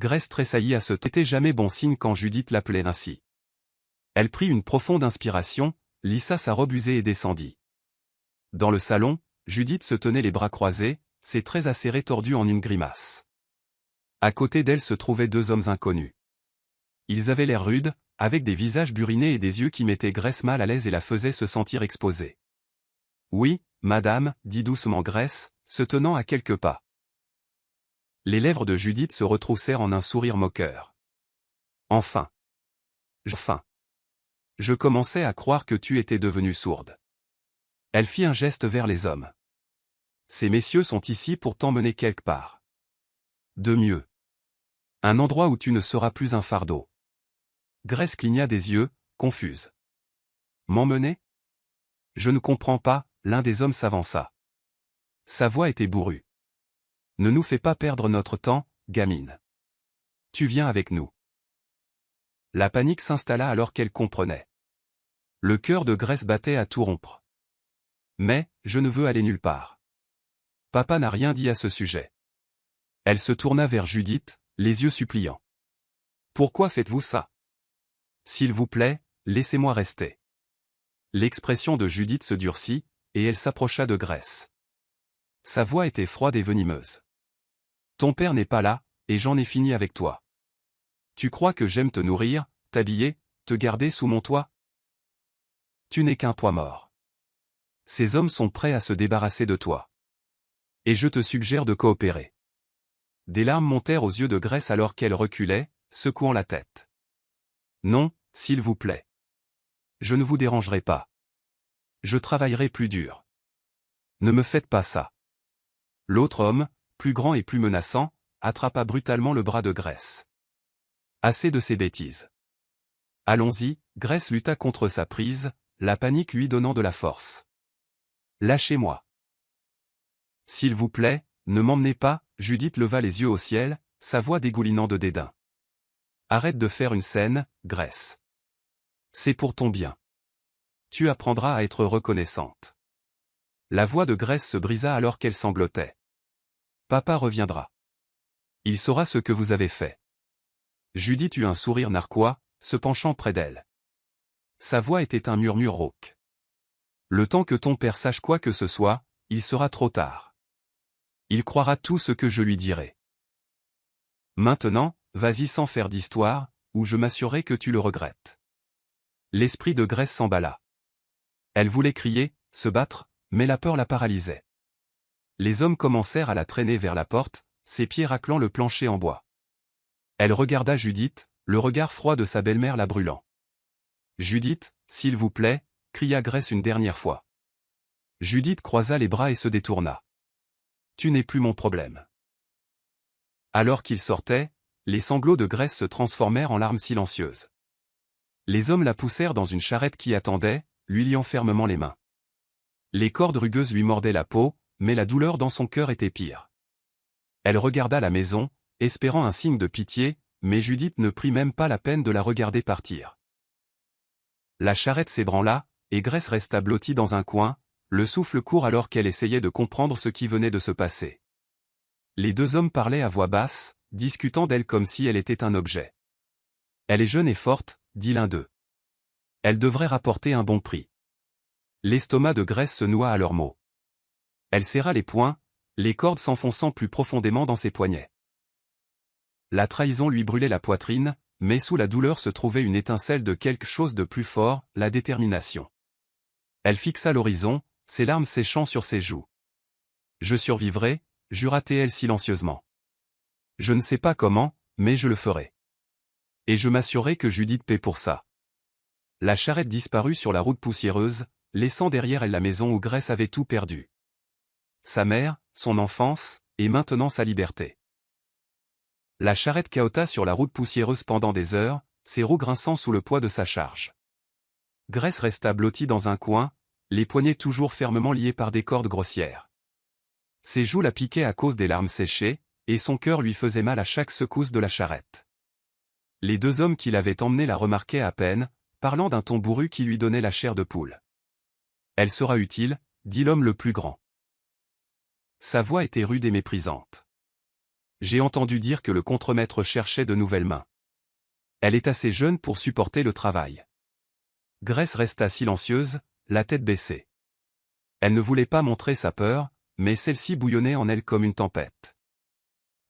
Grace tressaillit à ce n'était jamais bon signe quand Judith l'appelait ainsi. Elle prit une profonde inspiration, lissa sa robe usée et descendit. Dans le salon, Judith se tenait les bras croisés, ses traits acérés tordus en une grimace. À côté d'elle se trouvaient deux hommes inconnus. Ils avaient l'air rudes, avec des visages burinés et des yeux qui mettaient Grace mal à l'aise et la faisaient se sentir exposée. « Oui, madame, dit doucement Grace, se tenant à quelques pas. Les lèvres de Judith se retroussèrent en un sourire moqueur. Enfin. Je commençais à croire que tu étais devenue sourde. Elle fit un geste vers les hommes. Ces messieurs sont ici pour t'emmener quelque part. De mieux. Un endroit où tu ne seras plus un fardeau. Grace cligna des yeux, confuse. M'emmener? Je ne comprends pas, l'un des hommes s'avança. Sa voix était bourrue. Ne nous fais pas perdre notre temps, gamine. Tu viens avec nous. La panique s'installa alors qu'elle comprenait. Le cœur de Grace battait à tout rompre. Mais, je ne veux aller nulle part. Papa n'a rien dit à ce sujet. Elle se tourna vers Judith, les yeux suppliants. Pourquoi faites-vous ça? S'il vous plaît, laissez-moi rester. L'expression de Judith se durcit, et elle s'approcha de Grace. Sa voix était froide et venimeuse. Ton père n'est pas là, et j'en ai fini avec toi. Tu crois que j'aime te nourrir, t'habiller, te garder sous mon toit? Tu n'es qu'un poids mort. Ces hommes sont prêts à se débarrasser de toi. Et je te suggère de coopérer. Des larmes montèrent aux yeux de Grace alors qu'elle reculait, secouant la tête. Non, s'il vous plaît. Je ne vous dérangerai pas. Je travaillerai plus dur. Ne me faites pas ça. L'autre homme, plus grand et plus menaçant, attrapa brutalement le bras de Grace. Assez de ces bêtises. Allons-y, Grace lutta contre sa prise, la panique lui donnant de la force. Lâchez-moi. S'il vous plaît, ne m'emmenez pas, Judith leva les yeux au ciel, sa voix dégoulinant de dédain. Arrête de faire une scène, Grace. C'est pour ton bien. Tu apprendras à être reconnaissante. La voix de Grace se brisa alors qu'elle sanglotait. Papa reviendra. Il saura ce que vous avez fait. Judith eut un sourire narquois, se penchant près d'elle. Sa voix était un murmure rauque. Le temps que ton père sache quoi que ce soit, il sera trop tard. Il croira tout ce que je lui dirai. Maintenant, vas-y sans faire d'histoire, ou je m'assurerai que tu le regrettes. L'esprit de Grace s'emballa. Elle voulait crier, se battre, mais la peur la paralysait. Les hommes commencèrent à la traîner vers la porte, ses pieds raclant le plancher en bois. Elle regarda Judith, le regard froid de sa belle-mère la brûlant. Judith, s'il vous plaît, cria Grace une dernière fois. Judith croisa les bras et se détourna. Tu n'es plus mon problème. Alors qu'il sortait, les sanglots de Grace se transformèrent en larmes silencieuses. Les hommes la poussèrent dans une charrette qui attendait, lui liant fermement les mains. Les cordes rugueuses lui mordaient la peau, mais la douleur dans son cœur était pire. Elle regarda la maison, espérant un signe de pitié, mais Judith ne prit même pas la peine de la regarder partir. La charrette s'ébranla, et Grace resta blottie dans un coin, le souffle court alors qu'elle essayait de comprendre ce qui venait de se passer. Les deux hommes parlaient à voix basse, discutant d'elle comme si elle était un objet. Elle est jeune et forte, dit l'un d'eux. Elle devrait rapporter un bon prix. L'estomac de Grace se noua à leurs mots. Elle serra les poings, les cordes s'enfonçant plus profondément dans ses poignets. La trahison lui brûlait la poitrine, mais sous la douleur se trouvait une étincelle de quelque chose de plus fort, la détermination. Elle fixa l'horizon, ses larmes séchant sur ses joues. Je survivrai, jura-t-elle silencieusement. Je ne sais pas comment, mais je le ferai. Et je m'assurerai que Judith paie pour ça. La charrette disparut sur la route poussiéreuse, laissant derrière elle la maison où Grace avait tout perdu. Sa mère, son enfance, et maintenant sa liberté. La charrette cahota sur la route poussiéreuse pendant des heures, ses roues grinçant sous le poids de sa charge. Grace resta blottie dans un coin, les poignets toujours fermement liés par des cordes grossières. Ses joues la piquaient à cause des larmes séchées, et son cœur lui faisait mal à chaque secousse de la charrette. Les deux hommes qui l'avaient emmenée la remarquaient à peine, parlant d'un ton bourru qui lui donnait la chair de poule. Elle sera utile, dit l'homme le plus grand. Sa voix était rude et méprisante. J'ai entendu dire que le contremaître cherchait de nouvelles mains. Elle est assez jeune pour supporter le travail. Grace resta silencieuse, la tête baissée. Elle ne voulait pas montrer sa peur, mais celle-ci bouillonnait en elle comme une tempête.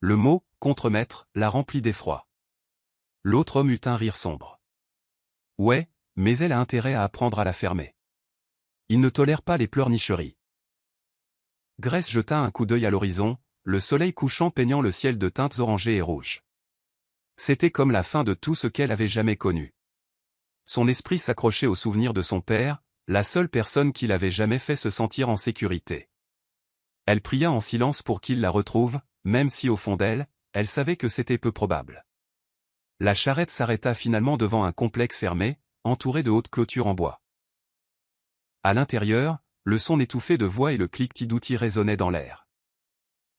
Le mot « contremaître » la remplit d'effroi. L'autre homme eut un rire sombre. Ouais, mais elle a intérêt à apprendre à la fermer. Il ne tolère pas les pleurnicheries. Grace jeta un coup d'œil à l'horizon, le soleil couchant peignant le ciel de teintes orangées et rouges. C'était comme la fin de tout ce qu'elle avait jamais connu. Son esprit s'accrochait au souvenir de son père, la seule personne qui l'avait jamais fait se sentir en sécurité. Elle pria en silence pour qu'il la retrouve, même si au fond d'elle, elle savait que c'était peu probable. La charrette s'arrêta finalement devant un complexe fermé, entouré de hautes clôtures en bois. À l'intérieur, le son étouffé de voix et le cliquetis d'outils résonnaient dans l'air.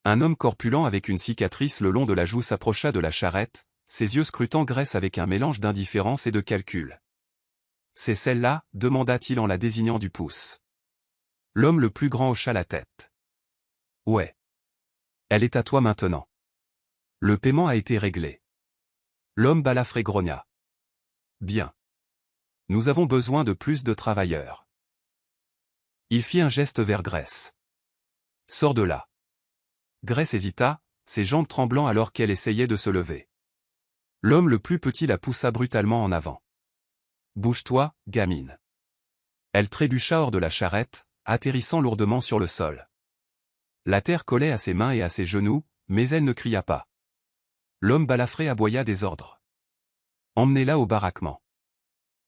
Un homme corpulent avec une cicatrice le long de la joue s'approcha de la charrette, ses yeux scrutant Grace avec un mélange d'indifférence et de calcul. « C'est celle-là » demanda-t-il en la désignant du pouce. L'homme le plus grand hocha la tête. « Ouais. Elle est à toi maintenant. Le paiement a été réglé. » L'homme balafré grogna. « Bien. Nous avons besoin de plus de travailleurs. » Il fit un geste vers Grace. « Sors de là. » Grace hésita, ses jambes tremblant alors qu'elle essayait de se lever. L'homme le plus petit la poussa brutalement en avant. « Bouge-toi, gamine. » Elle trébucha hors de la charrette, atterrissant lourdement sur le sol. La terre collait à ses mains et à ses genoux, mais elle ne cria pas. L'homme balafré aboya des ordres. « Emmenez-la au baraquement.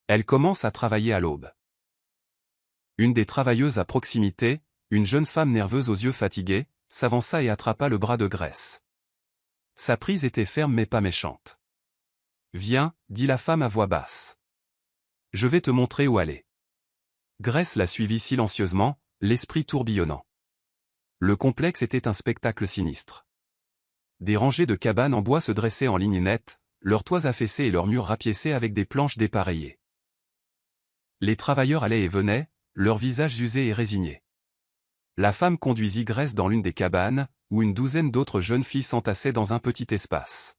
Elle commence à travailler à l'aube. » Une des travailleuses à proximité, une jeune femme nerveuse aux yeux fatigués, s'avança et attrapa le bras de Grace. Sa prise était ferme mais pas méchante. « Viens, » dit la femme à voix basse. « Je vais te montrer où aller. » Grace la suivit silencieusement, l'esprit tourbillonnant. Le complexe était un spectacle sinistre. Des rangées de cabanes en bois se dressaient en ligne nette, leurs toits affaissés et leurs murs rapiécés avec des planches dépareillées. Les travailleurs allaient et venaient, leurs visages usés et résignés. La femme conduisit Grace dans l'une des cabanes, où une douzaine d'autres jeunes filles s'entassaient dans un petit espace.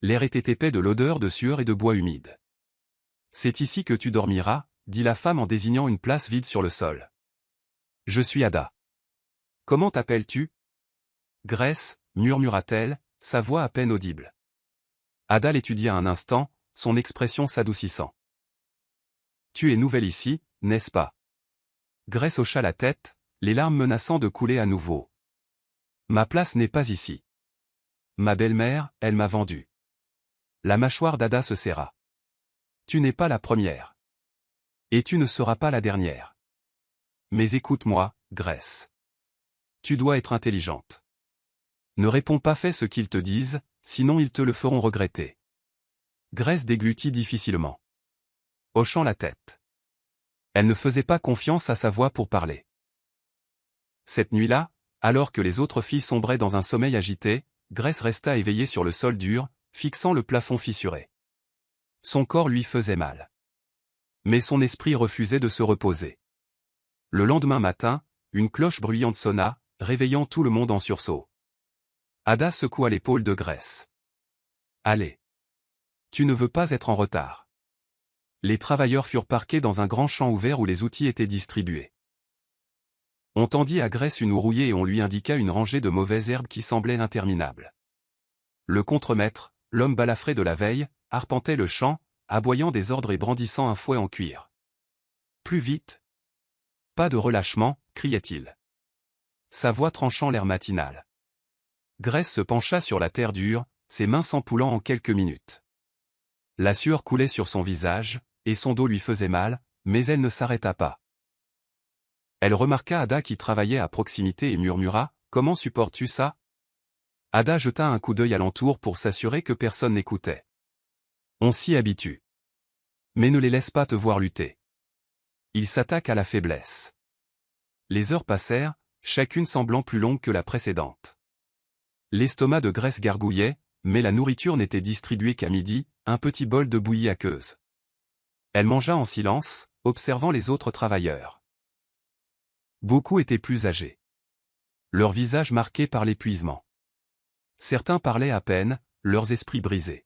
L'air était épais de l'odeur de sueur et de bois humide. « C'est ici que tu dormiras » dit la femme en désignant une place vide sur le sol. « Je suis Ada. »« Comment t'appelles-tu » ?»« Grace » murmura-t-elle, sa voix à peine audible. Ada l'étudia un instant, son expression s'adoucissant. « Tu es nouvelle ici, n'est-ce pas ?» Grace hocha la tête, les larmes menaçant de couler à nouveau. « Ma place n'est pas ici. Ma belle-mère, elle m'a vendu. » La mâchoire d'Ada se serra. « Tu n'es pas la première. Et tu ne seras pas la dernière. Mais écoute-moi, Grace. Tu dois être intelligente. Ne réponds pas, fais ce qu'ils te disent, sinon ils te le feront regretter. » Grace déglutit difficilement, hochant la tête. Elle ne faisait pas confiance à sa voix pour parler. Cette nuit-là, alors que les autres filles sombraient dans un sommeil agité, Grace resta éveillée sur le sol dur, fixant le plafond fissuré. Son corps lui faisait mal. Mais son esprit refusait de se reposer. Le lendemain matin, une cloche bruyante sonna, réveillant tout le monde en sursaut. Ada secoua l'épaule de Grace. « Allez. Tu ne veux pas être en retard. » Les travailleurs furent parqués dans un grand champ ouvert où les outils étaient distribués. On tendit à Grace une houe rouillée et on lui indiqua une rangée de mauvaises herbes qui semblaient interminables. Le contremaître, l'homme balafré de la veille, arpentait le champ, aboyant des ordres et brandissant un fouet en cuir. « Plus vite !» « Pas de relâchement !» criait-il. Sa voix tranchant l'air matinal. Grace se pencha sur la terre dure, ses mains s'empoulant en quelques minutes. La sueur coulait sur son visage, et son dos lui faisait mal, mais elle ne s'arrêta pas. Elle remarqua Ada qui travaillait à proximité et murmura « Comment supportes-tu ça ?» Ada jeta un coup d'œil alentour pour s'assurer que personne n'écoutait. « On s'y habitue. Mais ne les laisse pas te voir lutter. Ils s'attaquent à la faiblesse. » Les heures passèrent, chacune semblant plus longue que la précédente. L'estomac de Grace gargouillait, mais la nourriture n'était distribuée qu'à midi, un petit bol de bouillie aqueuse. Elle mangea en silence, observant les autres travailleurs. Beaucoup étaient plus âgés. Leurs visages marqués par l'épuisement. Certains parlaient à peine, leurs esprits brisés.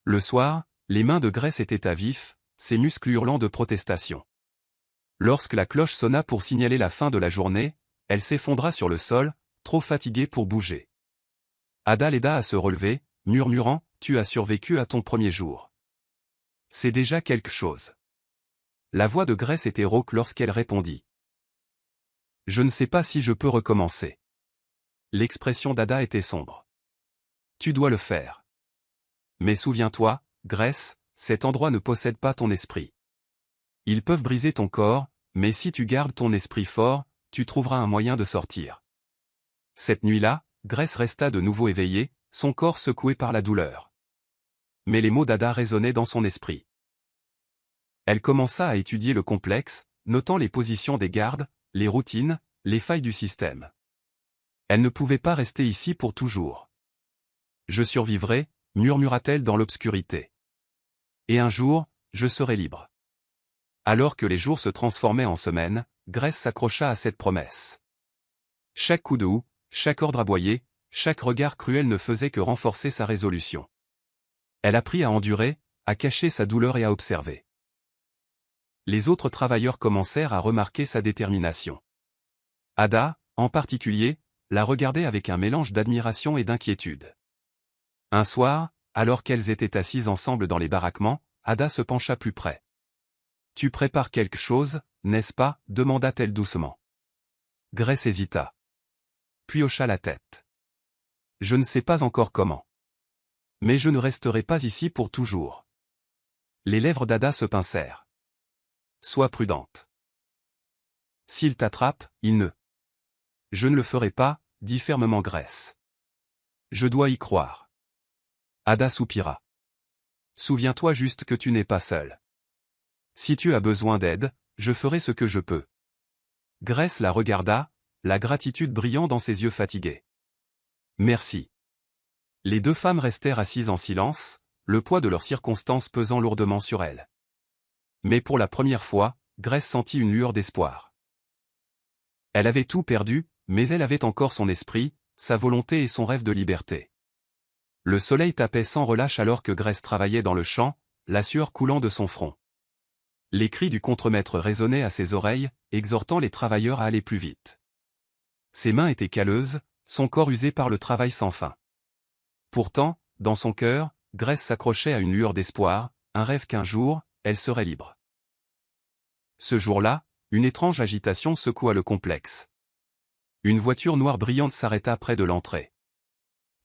Le soir, les mains de Grace étaient à vif, ses muscles hurlant de protestation. Lorsque la cloche sonna pour signaler la fin de la journée, elle s'effondra sur le sol, trop fatiguée pour bouger. Ada l'aida à se relever, murmurant « Tu as survécu à ton premier jour. C'est déjà quelque chose. » La voix de Grace était rauque lorsqu'elle répondit. « Je ne sais pas si je peux recommencer. » L'expression d'Ada était sombre. « Tu dois le faire. Mais souviens-toi, Grace, cet endroit ne possède pas ton esprit. Ils peuvent briser ton corps, mais si tu gardes ton esprit fort, tu trouveras un moyen de sortir. » Cette nuit-là, Grace resta de nouveau éveillée, son corps secoué par la douleur. Mais les mots d'Ada résonnaient dans son esprit. Elle commença à étudier le complexe, notant les positions des gardes, les routines, les failles du système. Elle ne pouvait pas rester ici pour toujours. « Je survivrai », murmura-t-elle dans l'obscurité. « Et un jour, je serai libre. » Alors que les jours se transformaient en semaines, Grace s'accrocha à cette promesse. Chaque coup de houe, chaque ordre aboyé, chaque regard cruel ne faisait que renforcer sa résolution. Elle apprit à endurer, à cacher sa douleur et à observer. Les autres travailleurs commencèrent à remarquer sa détermination. Ada, en particulier, la regardait avec un mélange d'admiration et d'inquiétude. Un soir, alors qu'elles étaient assises ensemble dans les baraquements, Ada se pencha plus près. « Tu prépares quelque chose, n'est-ce pas » demanda-t-elle doucement. Grace hésita. Puis hocha la tête. « Je ne sais pas encore comment. Mais je ne resterai pas ici pour toujours. » Les lèvres d'Ada se pincèrent. « Sois prudente. S'il t'attrape, il ne. » « Je ne le ferai pas, » dit fermement Grace. « Je dois y croire. » Ada soupira. « Souviens-toi juste que tu n'es pas seule. Si tu as besoin d'aide, je ferai ce que je peux. » Grace la regarda, la gratitude brillant dans ses yeux fatigués. « Merci. » Les deux femmes restèrent assises en silence, le poids de leurs circonstances pesant lourdement sur elles. Mais pour la première fois, Grace sentit une lueur d'espoir. Elle avait tout perdu, mais elle avait encore son esprit, sa volonté et son rêve de liberté. Le soleil tapait sans relâche alors que Grace travaillait dans le champ, la sueur coulant de son front. Les cris du contremaître résonnaient à ses oreilles, exhortant les travailleurs à aller plus vite. Ses mains étaient calleuses, son corps usé par le travail sans fin. Pourtant, dans son cœur, Grace s'accrochait à une lueur d'espoir, un rêve qu'un jour, elle serait libre. Ce jour-là, une étrange agitation secoua le complexe. Une voiture noire brillante s'arrêta près de l'entrée.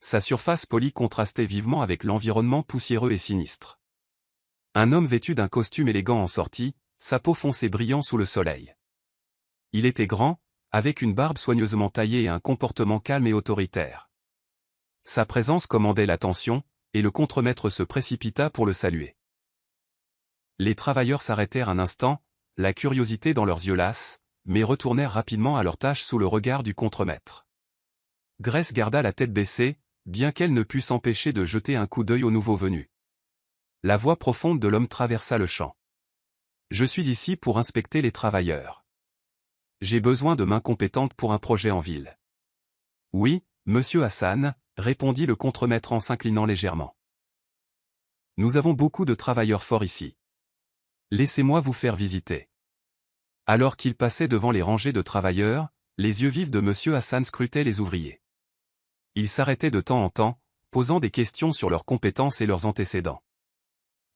Sa surface polie contrastait vivement avec l'environnement poussiéreux et sinistre. Un homme vêtu d'un costume élégant en sortit, sa peau foncée brillant sous le soleil. Il était grand, avec une barbe soigneusement taillée et un comportement calme et autoritaire. Sa présence commandait l'attention, et le contremaître se précipita pour le saluer. Les travailleurs s'arrêtèrent un instant, la curiosité dans leurs yeux lasses, mais retournèrent rapidement à leurs tâches sous le regard du contremaître. Grace garda la tête baissée, bien qu'elle ne pût s'empêcher de jeter un coup d'œil au nouveau venu. La voix profonde de l'homme traversa le champ. « Je suis ici pour inspecter les travailleurs. J'ai besoin de mains compétentes pour un projet en ville. »« Oui, monsieur Hassan, » répondit le contremaître en s'inclinant légèrement. « Nous avons beaucoup de travailleurs forts ici. Laissez-moi vous faire visiter. » Alors qu'il passait devant les rangées de travailleurs, les yeux vifs de monsieur Hassan scrutaient les ouvriers. Il s'arrêtait de temps en temps, posant des questions sur leurs compétences et leurs antécédents.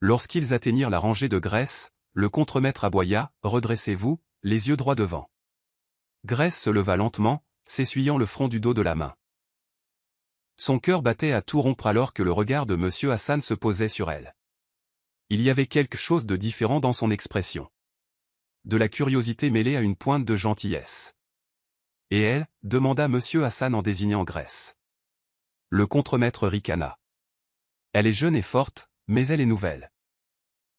Lorsqu'ils atteignirent la rangée de Grace, le contremaître aboya « Redressez-vous, les yeux droits devant. » Grace se leva lentement, s'essuyant le front du dos de la main. Son cœur battait à tout rompre alors que le regard de monsieur Hassan se posait sur elle. Il y avait quelque chose de différent dans son expression. De la curiosité mêlée à une pointe de gentillesse. « Et elle » demanda monsieur Hassan en désignant Grace. Le contremaître ricana. « Elle est jeune et forte, mais elle est nouvelle.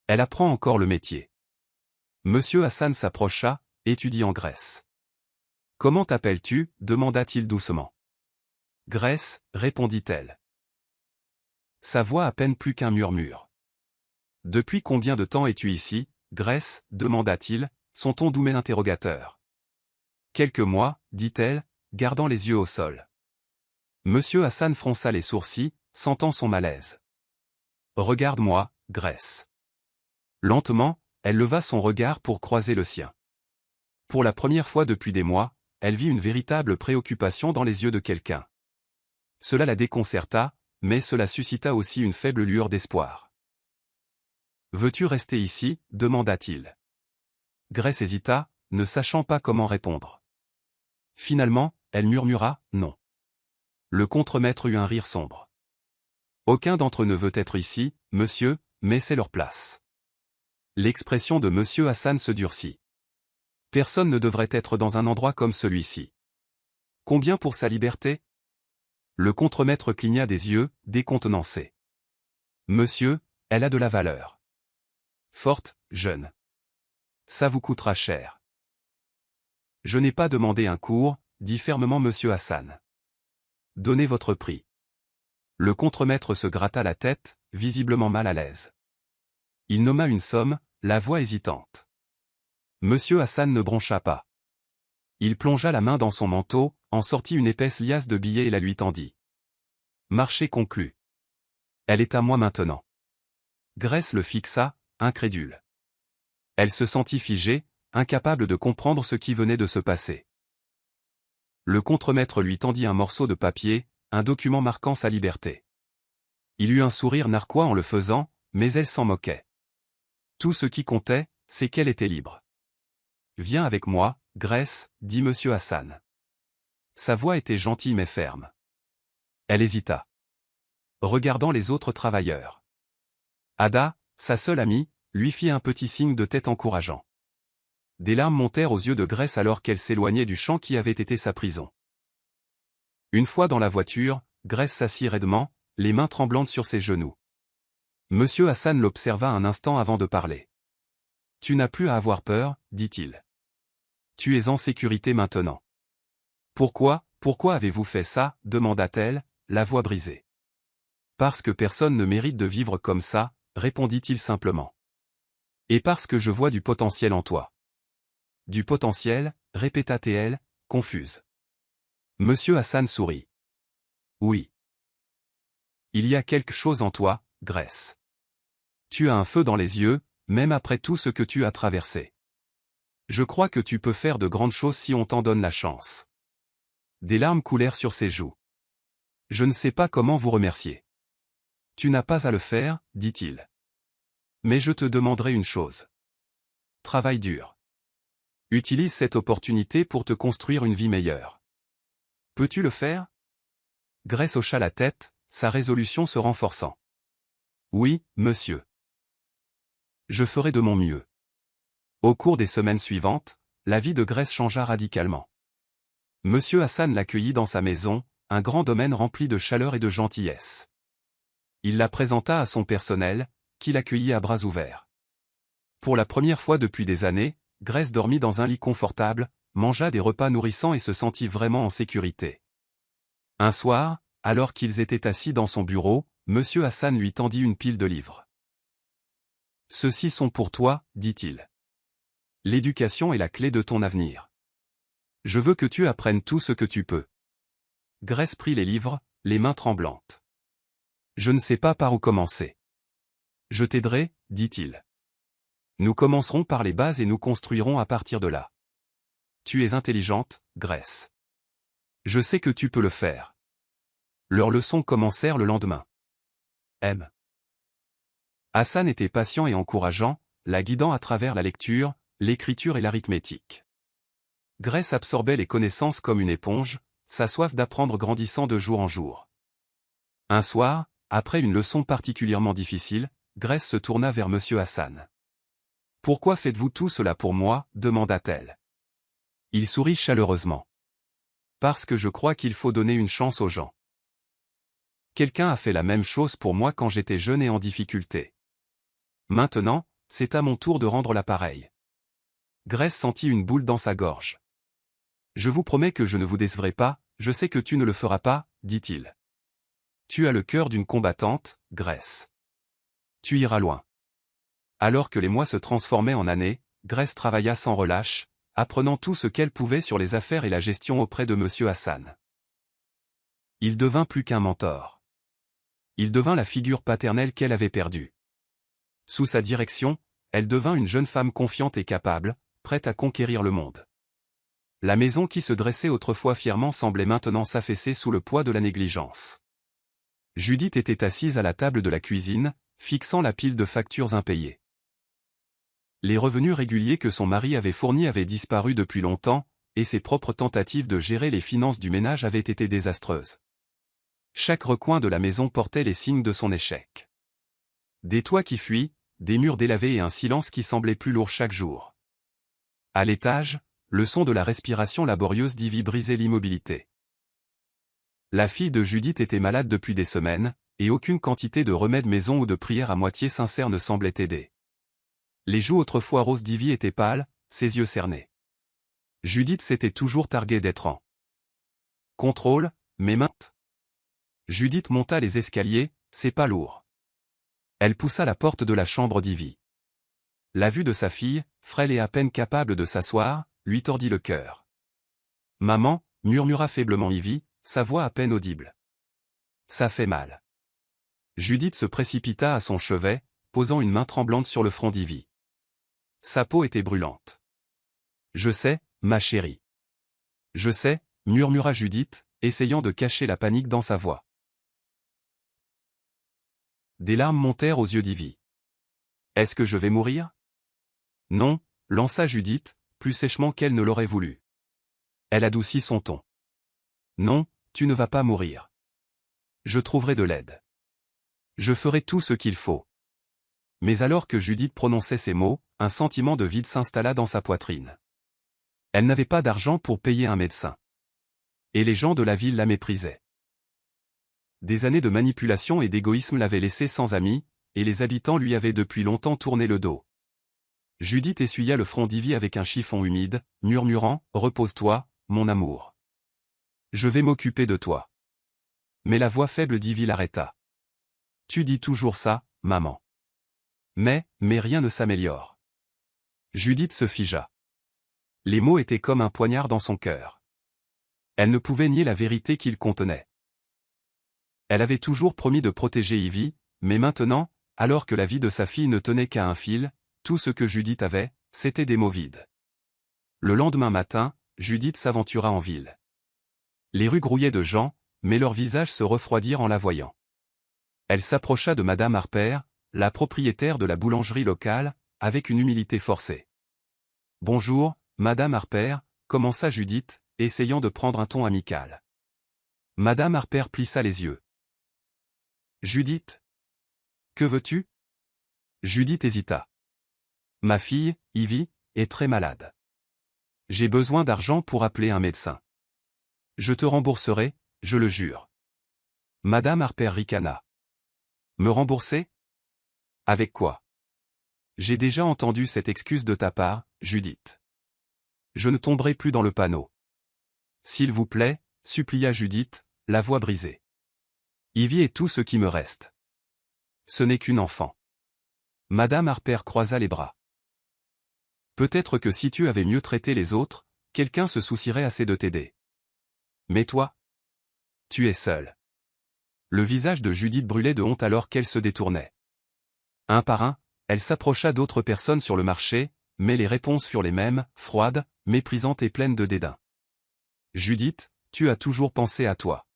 Elle apprend encore le métier. » Monsieur Hassan s'approcha, étudiant Grace. « Comment t'appelles-tu » demanda-t-il doucement. « Grace » répondit-elle. Sa voix à peine plus qu'un murmure. « Depuis combien de temps es-tu ici, Grace » demanda-t-il, son ton doux mais interrogateur. « Quelques mois » dit-elle, gardant les yeux au sol. Monsieur Hassan fronça les sourcils, sentant son malaise. Regarde-moi, Grace. Lentement, elle leva son regard pour croiser le sien. Pour la première fois depuis des mois, elle vit une véritable préoccupation dans les yeux de quelqu'un. Cela la déconcerta, mais cela suscita aussi une faible lueur d'espoir. « Veux-tu rester ici » demanda-t-il. Grace hésita, ne sachant pas comment répondre. Finalement, elle murmura « non ». Le contremaître eut un rire sombre. « Aucun d'entre eux ne veut être ici, monsieur, mais c'est leur place. » L'expression de monsieur Hassan se durcit. Personne ne devrait être dans un endroit comme celui-ci. Combien pour sa liberté? Le contremaître cligna des yeux, décontenancé. Monsieur, elle a de la valeur. Forte, jeune. Ça vous coûtera cher. Je n'ai pas demandé un cours, dit fermement monsieur Hassan. Donnez votre prix. Le contremaître se gratta la tête, visiblement mal à l'aise. Il nomma une somme, la voix hésitante. Monsieur Hassan ne broncha pas. Il plongea la main dans son manteau, en sortit une épaisse liasse de billets et la lui tendit. Marché conclu. Elle est à moi maintenant. Grace le fixa, incrédule. Elle se sentit figée, incapable de comprendre ce qui venait de se passer. Le contremaître lui tendit un morceau de papier, un document marquant sa liberté. Il eut un sourire narquois en le faisant, mais elle s'en moquait. Tout ce qui comptait, c'est qu'elle était libre. « Viens avec moi, Grace, dit monsieur Hassan. » Sa voix était gentille mais ferme. Elle hésita. Regardant les autres travailleurs. Ada, sa seule amie, lui fit un petit signe de tête encourageant. Des larmes montèrent aux yeux de Grace alors qu'elle s'éloignait du champ qui avait été sa prison. Une fois dans la voiture, Grace s'assit raidement, les mains tremblantes sur ses genoux. Monsieur Hassan l'observa un instant avant de parler. « Tu n'as plus à avoir peur, dit-il. Tu es en sécurité maintenant. »« Pourquoi avez-vous fait ça » demanda-t-elle, la voix brisée. « Parce que personne ne mérite de vivre comme ça, » répondit-il simplement. « Et parce que je vois du potentiel en toi. »« Du potentiel » répéta-t-elle, confuse. Monsieur Hassan sourit. « Oui. Il y a quelque chose en toi, Grace. Tu as un feu dans les yeux, même après tout ce que tu as traversé. Je crois que tu peux faire de grandes choses si on t'en donne la chance. » Des larmes coulèrent sur ses joues. « Je ne sais pas comment vous remercier. »« Tu n'as pas à le faire, dit-il. Mais je te demanderai une chose. Travaille dur. Utilise cette opportunité pour te construire une vie meilleure. Peux-tu le faire ?» Grace hocha la tête, sa résolution se renforçant. « Oui, monsieur. Je ferai de mon mieux. » Au cours des semaines suivantes, la vie de Grace changea radicalement. Monsieur Hassan l'accueillit dans sa maison, un grand domaine rempli de chaleur et de gentillesse. Il la présenta à son personnel, qui l'accueillit à bras ouverts. Pour la première fois depuis des années, Grace dormit dans un lit confortable, mangea des repas nourrissants et se sentit vraiment en sécurité. Un soir, alors qu'ils étaient assis dans son bureau, monsieur Hassan lui tendit une pile de livres. « Ceux-ci sont pour toi, dit-il. L'éducation est la clé de ton avenir. Je veux que tu apprennes tout ce que tu peux. » Grace prit les livres, les mains tremblantes. « Je ne sais pas par où commencer. »« Je t'aiderai, dit-il. Nous commencerons par les bases et nous construirons à partir de là. Tu es intelligente, Grace. Je sais que tu peux le faire. » Leurs leçons commencèrent le lendemain. M. Hassan était patient et encourageant, la guidant à travers la lecture, l'écriture et l'arithmétique. Grace absorbait les connaissances comme une éponge, sa soif d'apprendre grandissant de jour en jour. Un soir, après une leçon particulièrement difficile, Grace se tourna vers monsieur Hassan. « Pourquoi faites-vous tout cela pour moi » demanda-t-elle. Il sourit chaleureusement. « Parce que je crois qu'il faut donner une chance aux gens. Quelqu'un a fait la même chose pour moi quand j'étais jeune et en difficulté. Maintenant, c'est à mon tour de rendre l'appareil. » Grace sentit une boule dans sa gorge. « Je vous promets que je ne vous décevrai pas, je sais que tu ne le feras pas, dit-il. Tu as le cœur d'une combattante, Grace. Tu iras loin. » Alors que les mois se transformaient en années, Grace travailla sans relâche, apprenant tout ce qu'elle pouvait sur les affaires et la gestion auprès de monsieur Hassan. Il devint plus qu'un mentor. Il devint la figure paternelle qu'elle avait perdue. Sous sa direction, elle devint une jeune femme confiante et capable, prête à conquérir le monde. La maison qui se dressait autrefois fièrement semblait maintenant s'affaisser sous le poids de la négligence. Judith était assise à la table de la cuisine, fixant la pile de factures impayées. Les revenus réguliers que son mari avait fournis avaient disparu depuis longtemps, et ses propres tentatives de gérer les finances du ménage avaient été désastreuses. Chaque recoin de la maison portait les signes de son échec. Des toits qui fuient, des murs délavés et un silence qui semblait plus lourd chaque jour. À l'étage, le son de la respiration laborieuse d'Ivy brisait l'immobilité. La fille de Judith était malade depuis des semaines, et aucune quantité de remèdes maison ou de prières à moitié sincères ne semblait aider. Les joues autrefois roses d'Ivy étaient pâles, ses yeux cernés. Judith s'était toujours targuée d'être en contrôle, mais mainte. Judith monta les escaliers, ses pas lourds. Elle poussa la porte de la chambre d'Ivy. La vue de sa fille, frêle et à peine capable de s'asseoir, lui tordit le cœur. « Maman » murmura faiblement Ivy, sa voix à peine audible. « Ça fait mal. » Judith se précipita à son chevet, posant une main tremblante sur le front d'Ivy. Sa peau était brûlante. « Je sais, ma chérie. Je sais » murmura Judith, essayant de cacher la panique dans sa voix. Des larmes montèrent aux yeux d'Ivy. « Est-ce que je vais mourir ?»« Non » lança Judith, plus sèchement qu'elle ne l'aurait voulu. Elle adoucit son ton. « Non, tu ne vas pas mourir. Je trouverai de l'aide. Je ferai tout ce qu'il faut. » Mais alors que Judith prononçait ces mots, un sentiment de vide s'installa dans sa poitrine. Elle n'avait pas d'argent pour payer un médecin. Et les gens de la ville la méprisaient. Des années de manipulation et d'égoïsme l'avaient laissée sans amis, et les habitants lui avaient depuis longtemps tourné le dos. Judith essuya le front d'Ivy avec un chiffon humide, murmurant « Repose-toi, mon amour. Je vais m'occuper de toi. » Mais la voix faible d'Ivy l'arrêta. « Tu dis toujours ça, maman. Mais rien ne s'améliore. » Judith se figea. Les mots étaient comme un poignard dans son cœur. Elle ne pouvait nier la vérité qu'ils contenaient. Elle avait toujours promis de protéger Ivy, mais maintenant, alors que la vie de sa fille ne tenait qu'à un fil, tout ce que Judith avait, c'était des mots vides. Le lendemain matin, Judith s'aventura en ville. Les rues grouillaient de gens, mais leurs visages se refroidirent en la voyant. Elle s'approcha de Madame Harper, la propriétaire de la boulangerie locale, avec une humilité forcée. « Bonjour, Madame Harper » commença Judith, essayant de prendre un ton amical. Madame Harper plissa les yeux. « Judith ? Que veux-tu » Judith hésita. « Ma fille, Ivy, est très malade. J'ai besoin d'argent pour appeler un médecin. Je te rembourserai, je le jure. » Madame Harper ricana. « Me rembourser ? Avec quoi ? J'ai déjà entendu cette excuse de ta part, Judith. Je ne tomberai plus dans le panneau. S'il vous plaît, supplia Judith, la voix brisée. Ivy est tout ce qui me reste. Ce n'est qu'une enfant. » Madame Harper croisa les bras. Peut-être que si tu avais mieux traité les autres, quelqu'un se soucierait assez de t'aider. Mais toi ? Tu es seule. Le visage de Judith brûlait de honte alors qu'elle se détournait. Un par un, elle s'approcha d'autres personnes sur le marché, mais les réponses furent les mêmes, froides, méprisantes et pleines de dédain. Judith, tu as toujours pensé à toi.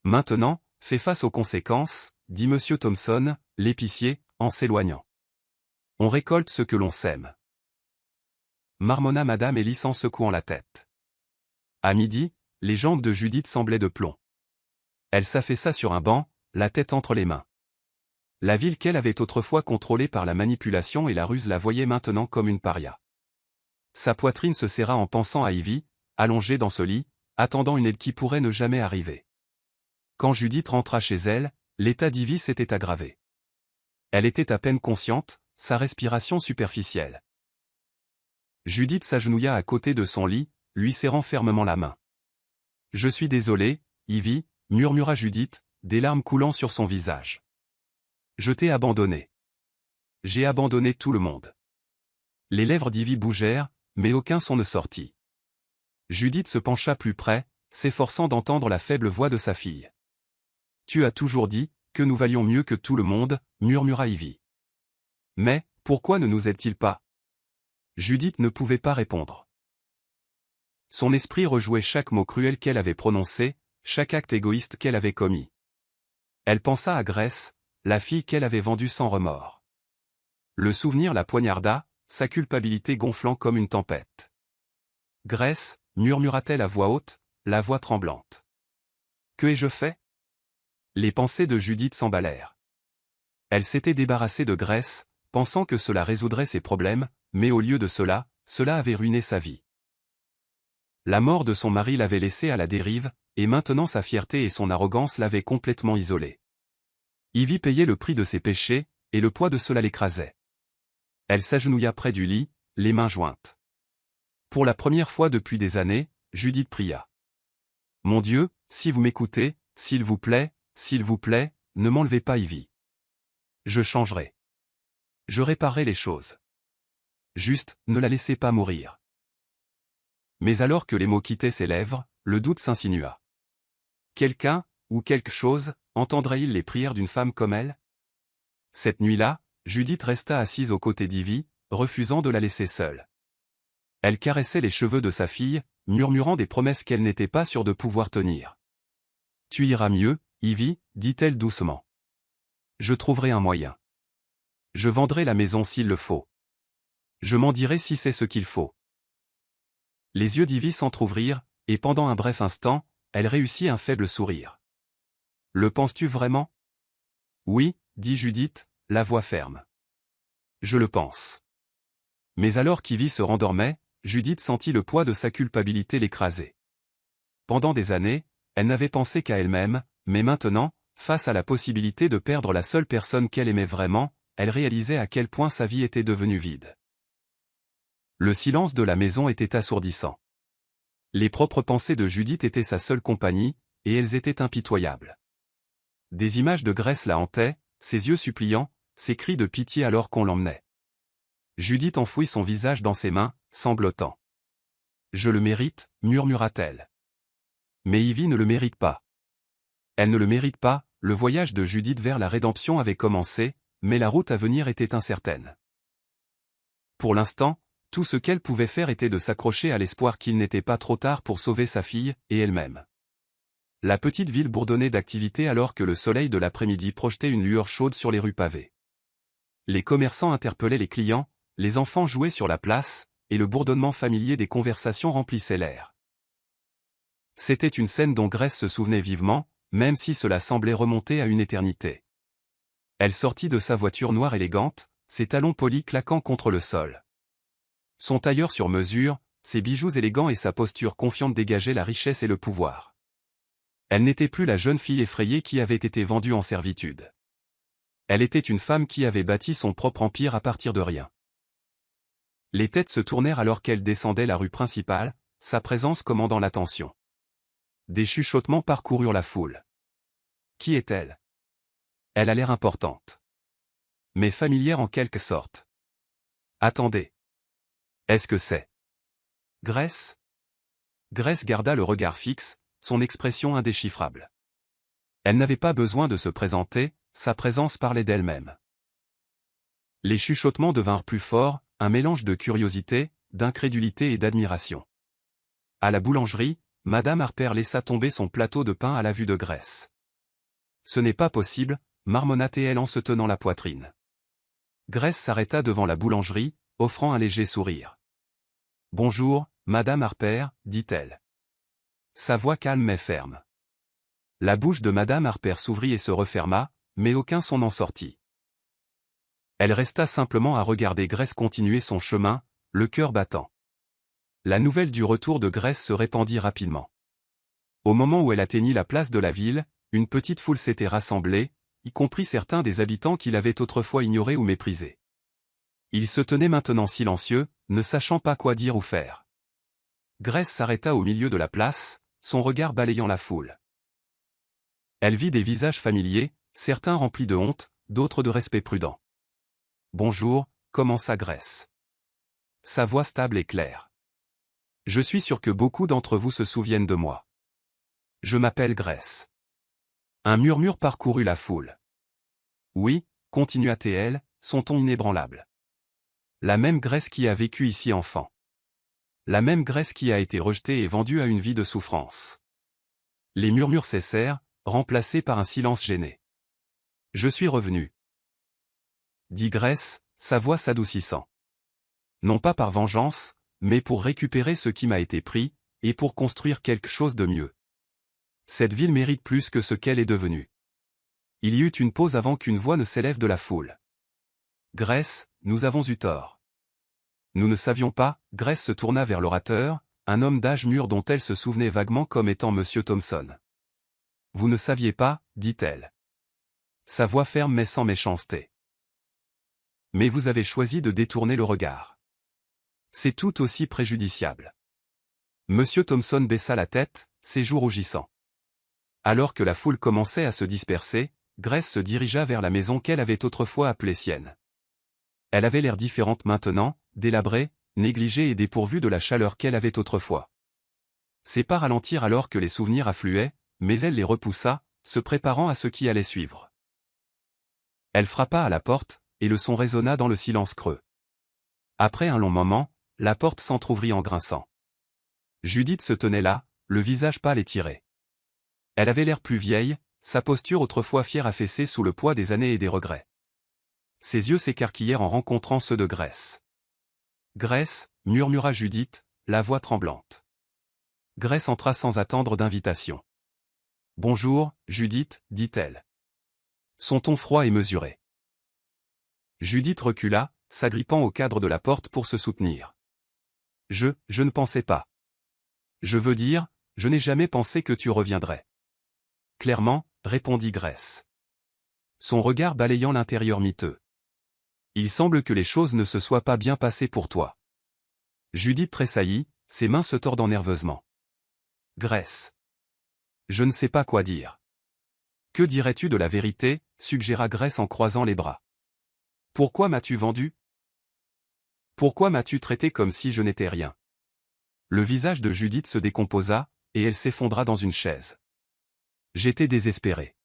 Maintenant, fais face aux conséquences, dit Monsieur Thompson, l'épicier, en s'éloignant. On récolte ce que l'on sème. Marmonna Madame Ellis en secouant la tête. À midi, les jambes de Judith semblaient de plomb. Elle s'affaissa sur un banc, la tête entre les mains. La ville qu'elle avait autrefois contrôlée par la manipulation et la ruse la voyait maintenant comme une paria. Sa poitrine se serra en pensant à Ivy, allongée dans ce lit, attendant une aide qui pourrait ne jamais arriver. Quand Judith rentra chez elle, l'état d'Ivy s'était aggravé. Elle était à peine consciente, sa respiration superficielle. Judith s'agenouilla à côté de son lit, lui serrant fermement la main. « Je suis désolée, Ivy » murmura Judith, des larmes coulant sur son visage. « Je t'ai abandonné. J'ai abandonné tout le monde. » Les lèvres d'Ivy bougèrent, mais aucun son ne sortit. Judith se pencha plus près, s'efforçant d'entendre la faible voix de sa fille. Tu as toujours dit que nous valions mieux que tout le monde, murmura Ivy. Mais, pourquoi ne nous aide-t-il pas? Judith ne pouvait pas répondre. Son esprit rejouait chaque mot cruel qu'elle avait prononcé, chaque acte égoïste qu'elle avait commis. Elle pensa à Grace, la fille qu'elle avait vendue sans remords. Le souvenir la poignarda, sa culpabilité gonflant comme une tempête. Grace, murmura-t-elle à voix haute, la voix tremblante. Que ai-je fait? Les pensées de Judith s'emballèrent. Elle s'était débarrassée de Grace, pensant que cela résoudrait ses problèmes, mais au lieu de cela, cela avait ruiné sa vie. La mort de son mari l'avait laissée à la dérive, et maintenant sa fierté et son arrogance l'avaient complètement isolée. Ivy payait le prix de ses péchés, et le poids de cela l'écrasait. Elle s'agenouilla près du lit, les mains jointes. Pour la première fois depuis des années, Judith pria. « Mon Dieu, si vous m'écoutez, s'il vous plaît, ne m'enlevez pas Ivy. Je changerai. Je réparerai les choses. Juste, ne la laissez pas mourir. » Mais alors que les mots quittaient ses lèvres, le doute s'insinua. Quelqu'un, ou quelque chose, entendrait-il les prières d'une femme comme elle? Cette nuit-là, Judith resta assise aux côtés d'Ivy, refusant de la laisser seule. Elle caressait les cheveux de sa fille, murmurant des promesses qu'elle n'était pas sûre de pouvoir tenir. « Tu iras mieux, Ivy, dit-elle doucement. Je trouverai un moyen. Je vendrai la maison s'il le faut. Je m'en dirai si c'est ce qu'il faut. » Les yeux d'Ivy s'entr'ouvrirent, et pendant un bref instant, elle réussit un faible sourire. « Le penses-tu vraiment? » « Oui, dit Judith, la voix ferme. Je le pense. » Mais alors qu'Ivy se rendormait, Judith sentit le poids de sa culpabilité l'écraser. Pendant des années, elle n'avait pensé qu'à elle-même, mais maintenant, face à la possibilité de perdre la seule personne qu'elle aimait vraiment, elle réalisait à quel point sa vie était devenue vide. Le silence de la maison était assourdissant. Les propres pensées de Judith étaient sa seule compagnie, et elles étaient impitoyables. Des images de Grace la hantaient, ses yeux suppliants, ses cris de pitié alors qu'on l'emmenait. Judith enfouit son visage dans ses mains, sanglotant. « Je le mérite, murmura-t-elle. Mais Ivy ne le mérite pas. Elle ne le mérite pas. » Le voyage de Judith vers la rédemption avait commencé, mais la route à venir était incertaine. Pour l'instant, tout ce qu'elle pouvait faire était de s'accrocher à l'espoir qu'il n'était pas trop tard pour sauver sa fille, et elle-même. La petite ville bourdonnait d'activité alors que le soleil de l'après-midi projetait une lueur chaude sur les rues pavées. Les commerçants interpellaient les clients, les enfants jouaient sur la place, et le bourdonnement familier des conversations remplissait l'air. C'était une scène dont Grace se souvenait vivement, même si cela semblait remonter à une éternité. Elle sortit de sa voiture noire élégante, ses talons polis claquant contre le sol. Son tailleur sur mesure, ses bijoux élégants et sa posture confiante dégageaient la richesse et le pouvoir. Elle n'était plus la jeune fille effrayée qui avait été vendue en servitude. Elle était une femme qui avait bâti son propre empire à partir de rien. Les têtes se tournèrent alors qu'elle descendait la rue principale, sa présence commandant l'attention. Des chuchotements parcoururent la foule. Qui est-elle? Elle a l'air importante. Mais familière en quelque sorte. Attendez. Est-ce que c'est Grace? Grace garda le regard fixe, son expression indéchiffrable. Elle n'avait pas besoin de se présenter, sa présence parlait d'elle-même. Les chuchotements devinrent plus forts, un mélange de curiosité, d'incrédulité et d'admiration. À la boulangerie, Madame Harper laissa tomber son plateau de pain à la vue de Grace. « Ce n'est pas possible, » marmonna-t-elle en se tenant la poitrine. Grace s'arrêta devant la boulangerie, offrant un léger sourire. « Bonjour, Madame Harper, » dit-elle. Sa voix calme mais ferme. La bouche de Madame Harper s'ouvrit et se referma, mais aucun son n'en sortit. Elle resta simplement à regarder Grace continuer son chemin, le cœur battant. La nouvelle du retour de Grace se répandit rapidement. Au moment où elle atteignit la place de la ville, une petite foule s'était rassemblée, y compris certains des habitants qui l'avaient autrefois ignoré ou méprisé. Ils se tenaient maintenant silencieux, ne sachant pas quoi dire ou faire. Grace s'arrêta au milieu de la place, son regard balayant la foule. Elle vit des visages familiers, certains remplis de honte, d'autres de respect prudent. « Bonjour », commença Grace. Sa voix stable et claire. « Je suis sûr que beaucoup d'entre vous se souviennent de moi. Je m'appelle Grace. Un murmure parcourut la foule. Oui, continua-t-elle, son ton inébranlable. La même Grace qui a vécu ici enfant. La même Grace qui a été rejetée et vendue à une vie de souffrance. Les murmures cessèrent, remplacés par un silence gêné. Je suis revenu, dit Grace, sa voix s'adoucissant. Non pas par vengeance, mais pour récupérer ce qui m'a été pris, et pour construire quelque chose de mieux. Cette ville mérite plus que ce qu'elle est devenue. Il y eut une pause avant qu'une voix ne s'élève de la foule. Grace, nous avons eu tort. Nous ne savions pas, Grace se tourna vers l'orateur, un homme d'âge mûr dont elle se souvenait vaguement comme étant Monsieur Thompson. Vous ne saviez pas, dit-elle. Sa voix ferme mais sans méchanceté. Mais vous avez choisi de détourner le regard. C'est tout aussi préjudiciable. Monsieur Thompson baissa la tête, ses joues rougissant. Alors que la foule commençait à se disperser, Grace se dirigea vers la maison qu'elle avait autrefois appelée sienne. Elle avait l'air différente maintenant, délabrée, négligée et dépourvue de la chaleur qu'elle avait autrefois. Ses pas ralentirent alors que les souvenirs affluaient, mais elle les repoussa, se préparant à ce qui allait suivre. Elle frappa à la porte, et le son résonna dans le silence creux. Après un long moment, la porte s'entr'ouvrit en grinçant. Judith se tenait là, le visage pâle et tiré. Elle avait l'air plus vieille, sa posture autrefois fière affaissée sous le poids des années et des regrets. Ses yeux s'écarquillèrent en rencontrant ceux de Grace. « Grace » murmura Judith, la voix tremblante. Grace entra sans attendre d'invitation. « Bonjour, Judith, dit-elle. » Son ton froid et mesuré. Judith recula, s'agrippant au cadre de la porte pour se soutenir. « Je ne pensais pas. Je veux dire, je n'ai jamais pensé que tu reviendrais. » Clairement, répondit Grace. Son regard balayant l'intérieur miteux. Il semble que les choses ne se soient pas bien passées pour toi. Judith tressaillit, ses mains se tordant nerveusement. Grace. Je ne sais pas quoi dire. Que dirais-tu de la vérité, suggéra Grace en croisant les bras. Pourquoi m'as-tu vendu? Pourquoi m'as-tu traité comme si je n'étais rien? Le visage de Judith se décomposa, et elle s'effondra dans une chaise. J'étais désespéré.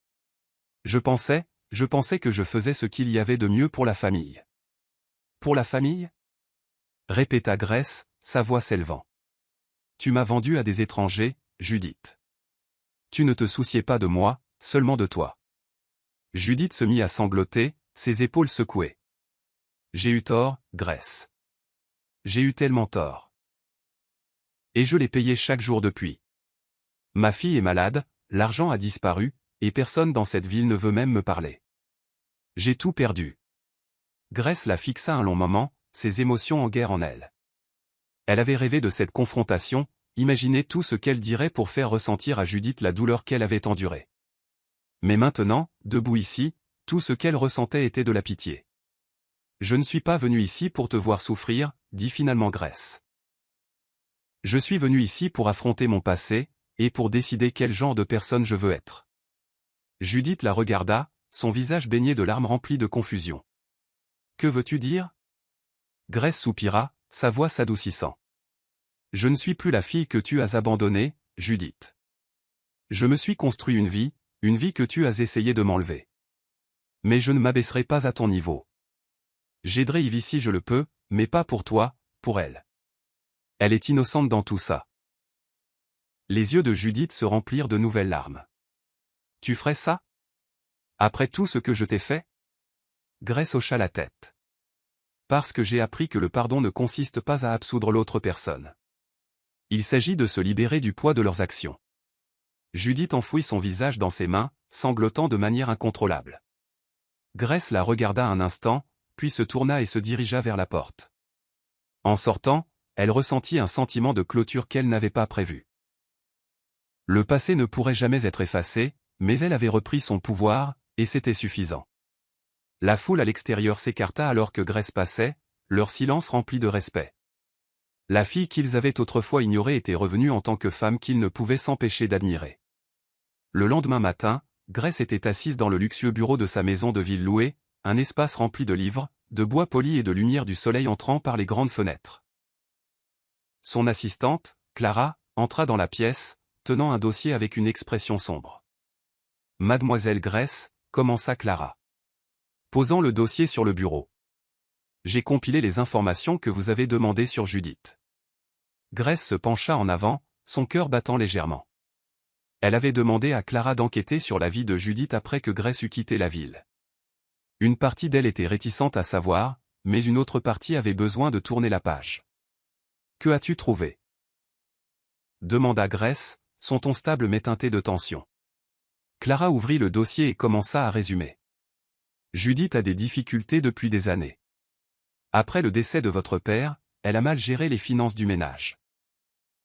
Je pensais que je faisais ce qu'il y avait de mieux pour la famille. Pour la famille? Répéta Grace, sa voix s'élevant. Tu m'as vendu à des étrangers, Judith. Tu ne te souciais pas de moi, seulement de toi. Judith se mit à sangloter, ses épaules secouées. J'ai eu tort, Grace. J'ai eu tellement tort. Et je l'ai payé chaque jour depuis. Ma fille est malade, l'argent a disparu, et personne dans cette ville ne veut même me parler. J'ai tout perdu. Grace la fixa un long moment, ses émotions en guerre en elle. Elle avait rêvé de cette confrontation, imaginé tout ce qu'elle dirait pour faire ressentir à Judith la douleur qu'elle avait endurée. Mais maintenant, debout ici, tout ce qu'elle ressentait était de la pitié. Je ne suis pas venu ici pour te voir souffrir, dit finalement Grace. Je suis venu ici pour affronter mon passé, et pour décider quel genre de personne je veux être. Judith la regarda, son visage baigné de larmes remplies de confusion. Que veux-tu dire? Grace soupira, sa voix s'adoucissant. Je ne suis plus la fille que tu as abandonnée, Judith. Je me suis construit une vie que tu as essayé de m'enlever. Mais je ne m'abaisserai pas à ton niveau. J'aiderai Ivy si je le peux, mais pas pour toi, pour elle. Elle est innocente dans tout ça. Les yeux de Judith se remplirent de nouvelles larmes. Tu ferais ça? Après tout ce que je t'ai fait? Grace hocha la tête. Parce que j'ai appris que le pardon ne consiste pas à absoudre l'autre personne. Il s'agit de se libérer du poids de leurs actions. Judith enfouit son visage dans ses mains, sanglotant de manière incontrôlable. Grace la regarda un instant, puis se tourna et se dirigea vers la porte. En sortant, elle ressentit un sentiment de clôture qu'elle n'avait pas prévu. Le passé ne pourrait jamais être effacé, mais elle avait repris son pouvoir, et c'était suffisant. La foule à l'extérieur s'écarta alors que Grace passait, leur silence rempli de respect. La fille qu'ils avaient autrefois ignorée était revenue en tant que femme qu'ils ne pouvaient s'empêcher d'admirer. Le lendemain matin, Grace était assise dans le luxueux bureau de sa maison de ville louée, un espace rempli de livres, de bois poli et de lumière du soleil entrant par les grandes fenêtres. Son assistante, Clara, entra dans la pièce, tenant un dossier avec une expression sombre. Mademoiselle Grace, commença Clara, posant le dossier sur le bureau. J'ai compilé les informations que vous avez demandées sur Judith. Grace se pencha en avant, son cœur battant légèrement. Elle avait demandé à Clara d'enquêter sur la vie de Judith après que Grace eût quitté la ville. Une partie d'elle était réticente à savoir, mais une autre partie avait besoin de tourner la page. Que as-tu trouvé? Demanda Grace, son ton stable mais teinté de tension. Clara ouvrit le dossier et commença à résumer. Judith a des difficultés depuis des années. Après le décès de votre père, elle a mal géré les finances du ménage.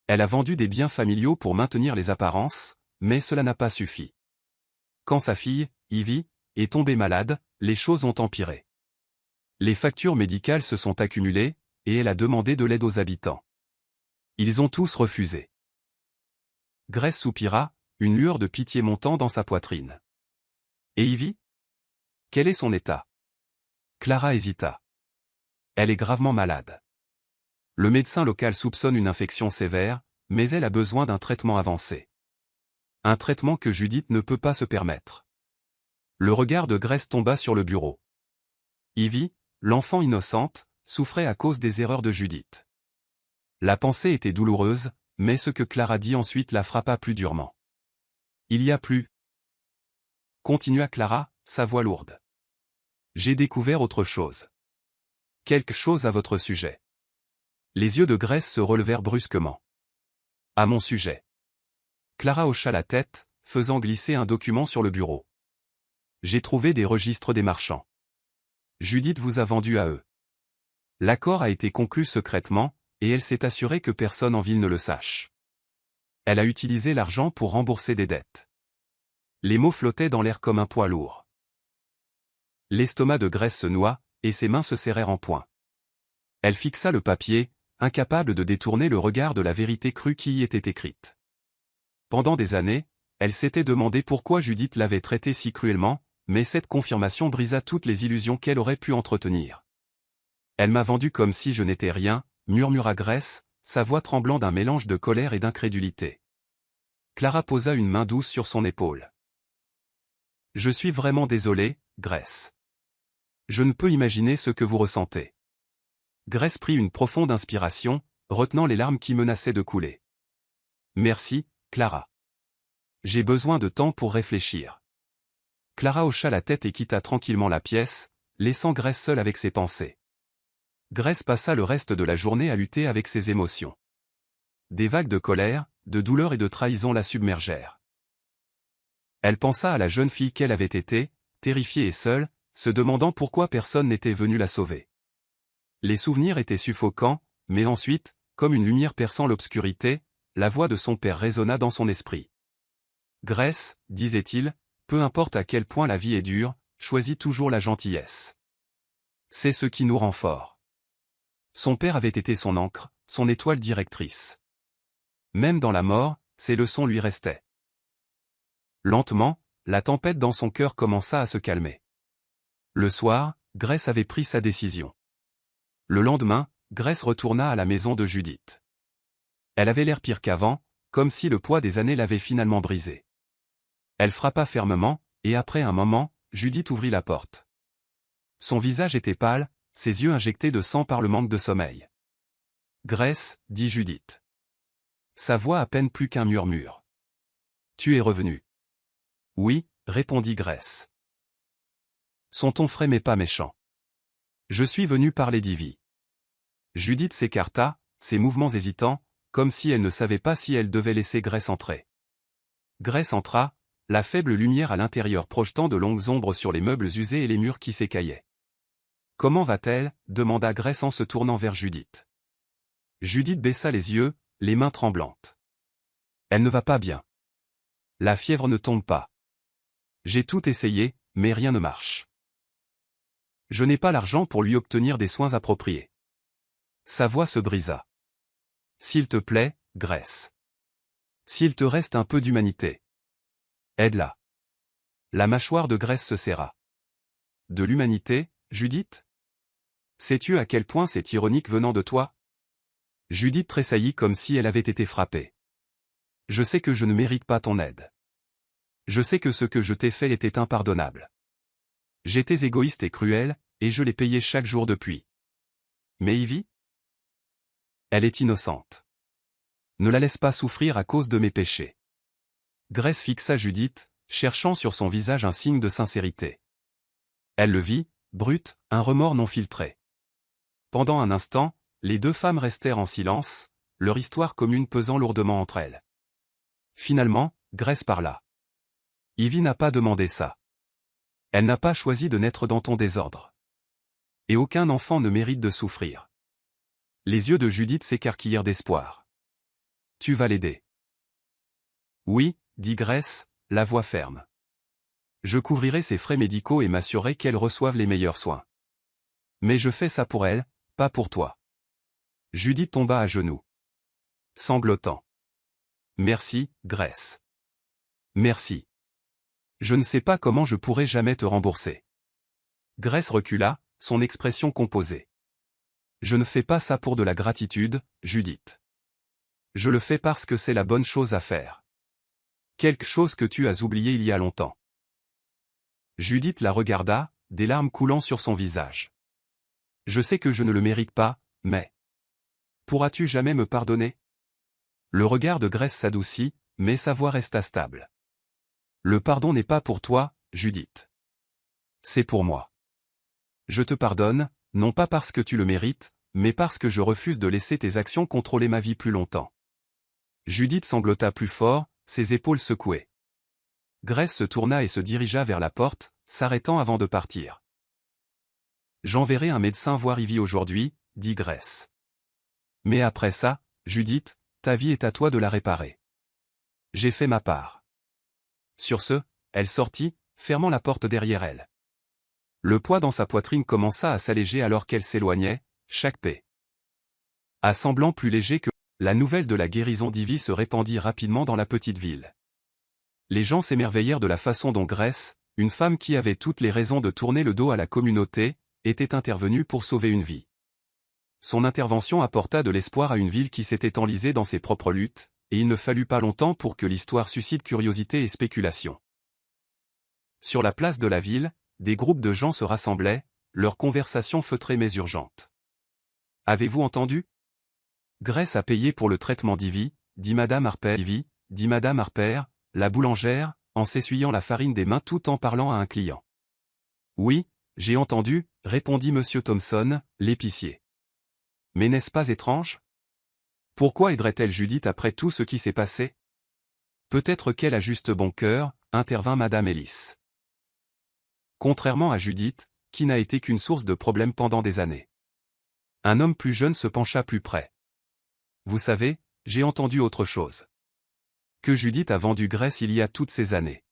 Elle a vendu des biens familiaux pour maintenir les apparences, mais cela n'a pas suffi. Quand sa fille, Ivy, est tombée malade, les choses ont empiré. Les factures médicales se sont accumulées, et elle a demandé de l'aide aux habitants. Ils ont tous refusé. Grace soupira, une lueur de pitié montant dans sa poitrine. Et Ivy? Quel est son état? Clara hésita. Elle est gravement malade. Le médecin local soupçonne une infection sévère, mais elle a besoin d'un traitement avancé. Un traitement que Judith ne peut pas se permettre. Le regard de Grace tomba sur le bureau. Ivy, l'enfant innocente, souffrait à cause des erreurs de Judith. La pensée était douloureuse, mais ce que Clara dit ensuite la frappa plus durement. Il y a plus. Continua Clara, sa voix lourde. J'ai découvert autre chose. Quelque chose à votre sujet. Les yeux de Grace se relevèrent brusquement. À mon sujet. Clara hocha la tête, faisant glisser un document sur le bureau. J'ai trouvé des registres des marchands. Judith vous a vendu à eux. L'accord a été conclu secrètement, et elle s'est assurée que personne en ville ne le sache. Elle a utilisé l'argent pour rembourser des dettes. Les mots flottaient dans l'air comme un poids lourd. L'estomac de Grace se noua, et ses mains se serrèrent en poing. Elle fixa le papier, incapable de détourner le regard de la vérité crue qui y était écrite. Pendant des années, elle s'était demandé pourquoi Judith l'avait traitée si cruellement, mais cette confirmation brisa toutes les illusions qu'elle aurait pu entretenir. Elle m'a vendu comme si je n'étais rien, murmura Grace, sa voix tremblant d'un mélange de colère et d'incrédulité. Clara posa une main douce sur son épaule. Je suis vraiment désolé, Grace. Je ne peux imaginer ce que vous ressentez. Grace prit une profonde inspiration, retenant les larmes qui menaçaient de couler. Merci, Clara. J'ai besoin de temps pour réfléchir. Clara hocha la tête et quitta tranquillement la pièce, laissant Grace seule avec ses pensées. Grace passa le reste de la journée à lutter avec ses émotions. Des vagues de colère, de douleur et de trahison la submergèrent. Elle pensa à la jeune fille qu'elle avait été, terrifiée et seule, se demandant pourquoi personne n'était venu la sauver. Les souvenirs étaient suffocants, mais ensuite, comme une lumière perçant l'obscurité, la voix de son père résonna dans son esprit. Grace, disait-il, peu importe à quel point la vie est dure, choisis toujours la gentillesse. C'est ce qui nous rend forts. Son père avait été son ancre, son étoile directrice. Même dans la mort, ses leçons lui restaient. Lentement, la tempête dans son cœur commença à se calmer. Le soir, Grace avait pris sa décision. Le lendemain, Grace retourna à la maison de Judith. Elle avait l'air pire qu'avant, comme si le poids des années l'avait finalement brisée. Elle frappa fermement, et après un moment, Judith ouvrit la porte. Son visage était pâle, ses yeux injectés de sang par le manque de sommeil. « Grace, dit Judith. » Sa voix à peine plus qu'un murmure. « Tu es revenue. » « Oui, répondit Grace. Son ton frais mais pas méchant. « Je suis venu parler d'Ivy. » Judith s'écarta, ses mouvements hésitants, comme si elle ne savait pas si elle devait laisser Grace entrer. Grace entra, la faible lumière à l'intérieur projetant de longues ombres sur les meubles usés et les murs qui s'écaillaient. « Comment va-t-elle » demanda Grace en se tournant vers Judith. Judith baissa les yeux, les mains tremblantes. « Elle ne va pas bien. La fièvre ne tombe pas. J'ai tout essayé, mais rien ne marche. Je n'ai pas l'argent pour lui obtenir des soins appropriés. » Sa voix se brisa. « S'il te plaît, Grace. S'il te reste un peu d'humanité. Aide-la. » La mâchoire de Grace se serra. « De l'humanité, Judith ? Sais-tu à quel point c'est ironique venant de toi ?» Judith tressaillit comme si elle avait été frappée. Je sais que je ne mérite pas ton aide. Je sais que ce que je t'ai fait était impardonnable. J'étais égoïste et cruel, et je l'ai payé chaque jour depuis. Mais Ivy? Elle est innocente. Ne la laisse pas souffrir à cause de mes péchés. Grace fixa Judith, cherchant sur son visage un signe de sincérité. Elle le vit, brute, un remords non filtré. Pendant un instant, les deux femmes restèrent en silence, leur histoire commune pesant lourdement entre elles. Finalement, Grace parla. Ivy n'a pas demandé ça. Elle n'a pas choisi de naître dans ton désordre. Et aucun enfant ne mérite de souffrir. Les yeux de Judith s'écarquillèrent d'espoir. Tu vas l'aider. Oui, dit Grace, la voix ferme. Je couvrirai ses frais médicaux et m'assurerai qu'elle reçoive les meilleurs soins. Mais je fais ça pour elle, pas pour toi. Judith tomba à genoux. Sanglotant. Merci, Grace. Merci. Je ne sais pas comment je pourrai jamais te rembourser. Grace recula, son expression composée. Je ne fais pas ça pour de la gratitude, Judith. Je le fais parce que c'est la bonne chose à faire. Quelque chose que tu as oublié il y a longtemps. Judith la regarda, des larmes coulant sur son visage. Je sais que je ne le mérite pas, mais... Pourras-tu jamais me pardonner? Le regard de Grace s'adoucit, mais sa voix resta stable. Le pardon n'est pas pour toi, Judith. C'est pour moi. Je te pardonne, non pas parce que tu le mérites, mais parce que je refuse de laisser tes actions contrôler ma vie plus longtemps. Judith sanglota plus fort, ses épaules secouées. Grace se tourna et se dirigea vers la porte, s'arrêtant avant de partir. J'enverrai un médecin voir Ivy aujourd'hui, dit Grace. Mais après ça, Judith, ta vie est à toi de la réparer. J'ai fait ma part. Sur ce, elle sortit, fermant la porte derrière elle. Le poids dans sa poitrine commença à s'alléger alors qu'elle s'éloignait, chaque paix. Semblant plus léger que... La nouvelle de la guérison d'Ivy se répandit rapidement dans la petite ville. Les gens s'émerveillèrent de la façon dont Grace, une femme qui avait toutes les raisons de tourner le dos à la communauté, était intervenue pour sauver une vie. Son intervention apporta de l'espoir à une ville qui s'était enlisée dans ses propres luttes, et il ne fallut pas longtemps pour que l'histoire suscite curiosité et spéculation. Sur la place de la ville, des groupes de gens se rassemblaient, leur conversation feutrée mais urgente. « Avez-vous entendu ? Grace a payé pour le traitement d'Ivy, dit Madame Harper. Ivy, dit Madame Harper, la boulangère, en s'essuyant la farine des mains tout en parlant à un client. Oui, j'ai entendu, répondit Monsieur Thompson, l'épicier. Mais n'est-ce pas étrange? Pourquoi aiderait-elle Judith après tout ce qui s'est passé? Peut-être qu'elle a juste bon cœur, intervint Madame Ellis. Contrairement à Judith, qui n'a été qu'une source de problèmes pendant des années. Un homme plus jeune se pencha plus près. Vous savez, j'ai entendu autre chose. Que Judith a vendu Grace il y a toutes ces années.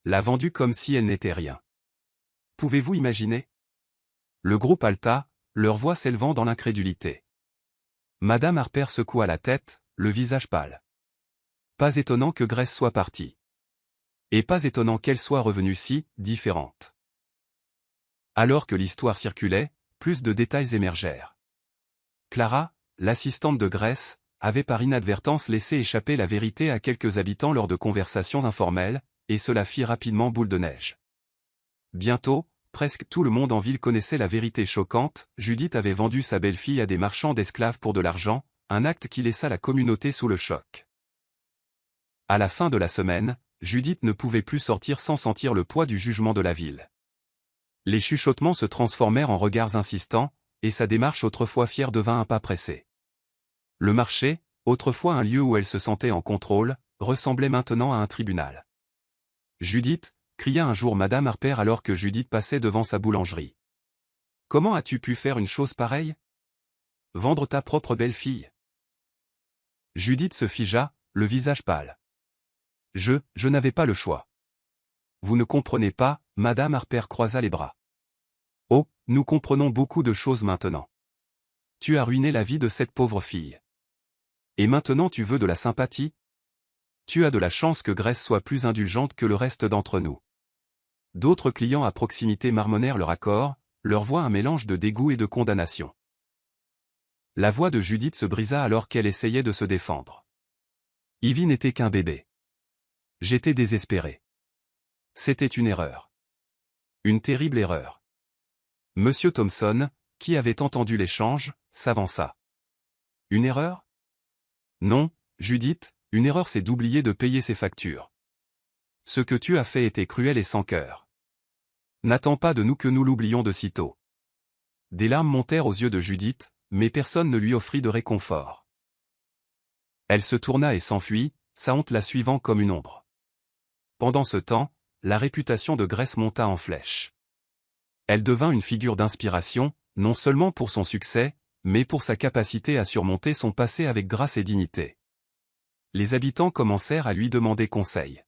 L'a vendue comme si elle n'était rien. Pouvez-vous imaginer? Le groupe halta, leur voix s'élevant dans l'incrédulité. Madame Harper secoua la tête, le visage pâle. Pas étonnant que Grace soit partie. Et pas étonnant qu'elle soit revenue si différente. Alors que l'histoire circulait, plus de détails émergèrent. Clara, l'assistante de Grace, avait par inadvertance laissé échapper la vérité à quelques habitants lors de conversations informelles, et cela fit rapidement boule de neige. Bientôt, presque tout le monde en ville connaissait la vérité choquante, Judith avait vendu sa belle-fille à des marchands d'esclaves pour de l'argent, un acte qui laissa la communauté sous le choc. À la fin de la semaine, Judith ne pouvait plus sortir sans sentir le poids du jugement de la ville. Les chuchotements se transformèrent en regards insistants, et sa démarche autrefois fière devint un pas pressé. Le marché, autrefois un lieu où elle se sentait en contrôle, ressemblait maintenant à un tribunal. Judith, cria un jour Madame Harper alors que Judith passait devant sa boulangerie. Comment as-tu pu faire une chose pareille? Vendre ta propre belle-fille. Judith se figea, le visage pâle. Je n'avais pas le choix. Vous ne comprenez pas, Madame Harper croisa les bras. Oh, nous comprenons beaucoup de choses maintenant. Tu as ruiné la vie de cette pauvre fille. Et maintenant tu veux de la sympathie? Tu as de la chance que Grace soit plus indulgente que le reste d'entre nous. D'autres clients à proximité marmonnèrent leur accord, leur voix un mélange de dégoût et de condamnation. La voix de Judith se brisa alors qu'elle essayait de se défendre. Ivy n'était qu'un bébé. J'étais désespéré. C'était une erreur. Une terrible erreur. Monsieur Thompson, qui avait entendu l'échange, s'avança. Une erreur? Non, Judith, une erreur c'est d'oublier de payer ses factures. Ce que tu as fait était cruel et sans cœur. N'attends pas de nous que nous l'oublions de sitôt. Des larmes montèrent aux yeux de Judith, mais personne ne lui offrit de réconfort. Elle se tourna et s'enfuit, sa honte la suivant comme une ombre. Pendant ce temps, la réputation de Grace monta en flèche. Elle devint une figure d'inspiration, non seulement pour son succès, mais pour sa capacité à surmonter son passé avec grâce et dignité. Les habitants commencèrent à lui demander conseil.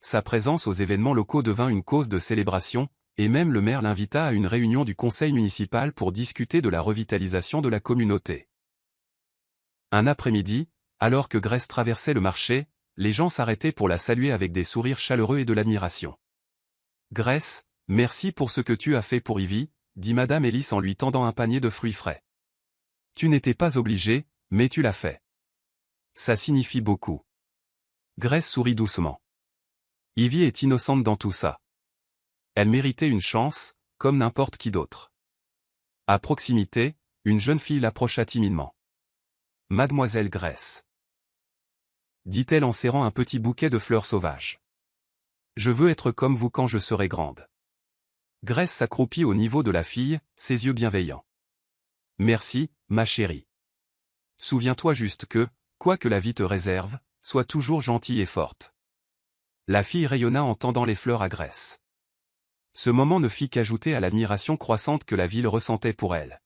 Sa présence aux événements locaux devint une cause de célébration, et même le maire l'invita à une réunion du conseil municipal pour discuter de la revitalisation de la communauté. Un après-midi, alors que Grace traversait le marché, les gens s'arrêtaient pour la saluer avec des sourires chaleureux et de l'admiration. « Grace, merci pour ce que tu as fait pour Ivy, » dit Madame Ellis en lui tendant un panier de fruits frais. « Tu n'étais pas obligé, mais tu l'as fait. Ça signifie beaucoup. » Grace sourit doucement. Ivy est innocente dans tout ça. Elle méritait une chance, comme n'importe qui d'autre. À proximité, une jeune fille l'approcha timidement. « Mademoiselle Grace. » dit-elle en serrant un petit bouquet de fleurs sauvages. « Je veux être comme vous quand je serai grande. » Grace s'accroupit au niveau de la fille, ses yeux bienveillants. « Merci, ma chérie. Souviens-toi juste que, quoi que la vie te réserve, sois toujours gentille et forte. » La fille rayonna en tendant les fleurs à Grace. Ce moment ne fit qu'ajouter à l'admiration croissante que la ville ressentait pour elle.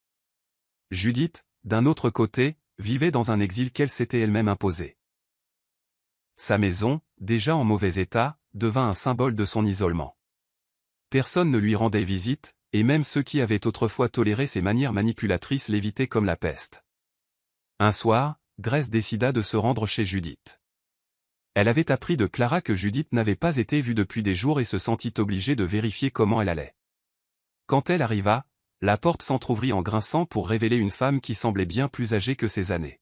Judith, d'un autre côté, vivait dans un exil qu'elle s'était elle-même imposé. Sa maison, déjà en mauvais état, devint un symbole de son isolement. Personne ne lui rendait visite, et même ceux qui avaient autrefois toléré ses manières manipulatrices l'évitaient comme la peste. Un soir, Grace décida de se rendre chez Judith. Elle avait appris de Clara que Judith n'avait pas été vue depuis des jours et se sentit obligée de vérifier comment elle allait. Quand elle arriva, la porte s'entr'ouvrit en grinçant pour révéler une femme qui semblait bien plus âgée que ses années.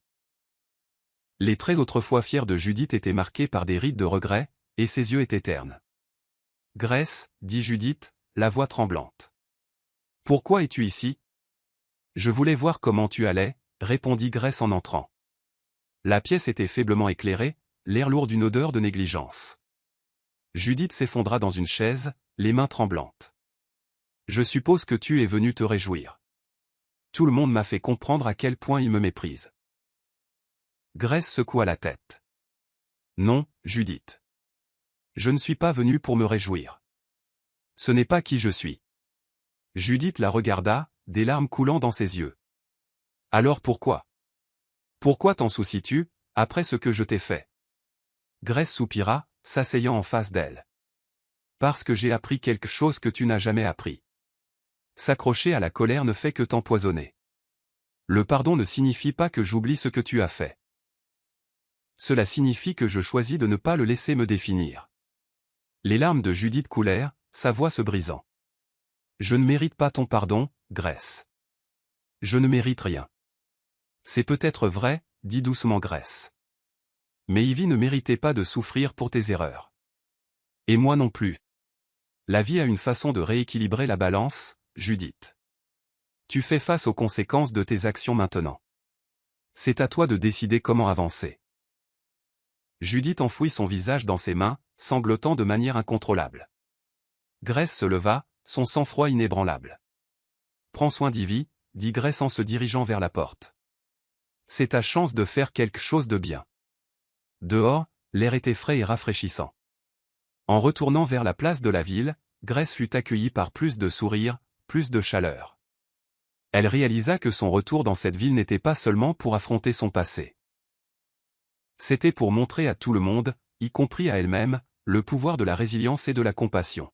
Les traits autrefois fiers de Judith étaient marqués par des rides de regret, et ses yeux étaient ternes. « Grace, » dit Judith, la voix tremblante. « Pourquoi es-tu ici ? » « Je voulais voir comment tu allais, » répondit Grace en entrant. La pièce était faiblement éclairée, l'air lourd d'une odeur de négligence. Judith s'effondra dans une chaise, les mains tremblantes. « Je suppose que tu es venu te réjouir. Tout le monde m'a fait comprendre à quel point il me méprise. » Grace secoua la tête. « Non, Judith. Je ne suis pas venu pour me réjouir. Ce n'est pas qui je suis. » Judith la regarda, des larmes coulant dans ses yeux. « Alors pourquoi ? Pourquoi t'en soucies-tu, après ce que je t'ai fait ? » Grace soupira, s'asseyant en face d'elle. « Parce que j'ai appris quelque chose que tu n'as jamais appris. S'accrocher à la colère ne fait que t'empoisonner. Le pardon ne signifie pas que j'oublie ce que tu as fait. Cela signifie que je choisis de ne pas le laisser me définir. » Les larmes de Judith coulèrent, sa voix se brisant. « Je ne mérite pas ton pardon, Grace. Je ne mérite rien. » C'est peut-être vrai, dit doucement Grace. Mais Ivy ne méritait pas de souffrir pour tes erreurs. Et moi non plus. La vie a une façon de rééquilibrer la balance, Judith. Tu fais face aux conséquences de tes actions maintenant. C'est à toi de décider comment avancer. Judith enfouit son visage dans ses mains, sanglotant de manière incontrôlable. Grace se leva, son sang-froid inébranlable. « Prends soin d'Ivy, » dit Grace en se dirigeant vers la porte. « C'est ta chance de faire quelque chose de bien. » Dehors, l'air était frais et rafraîchissant. En retournant vers la place de la ville, Grace fut accueillie par plus de sourires, plus de chaleur. Elle réalisa que son retour dans cette ville n'était pas seulement pour affronter son passé. C'était pour montrer à tout le monde, y compris à elle-même, le pouvoir de la résilience et de la compassion.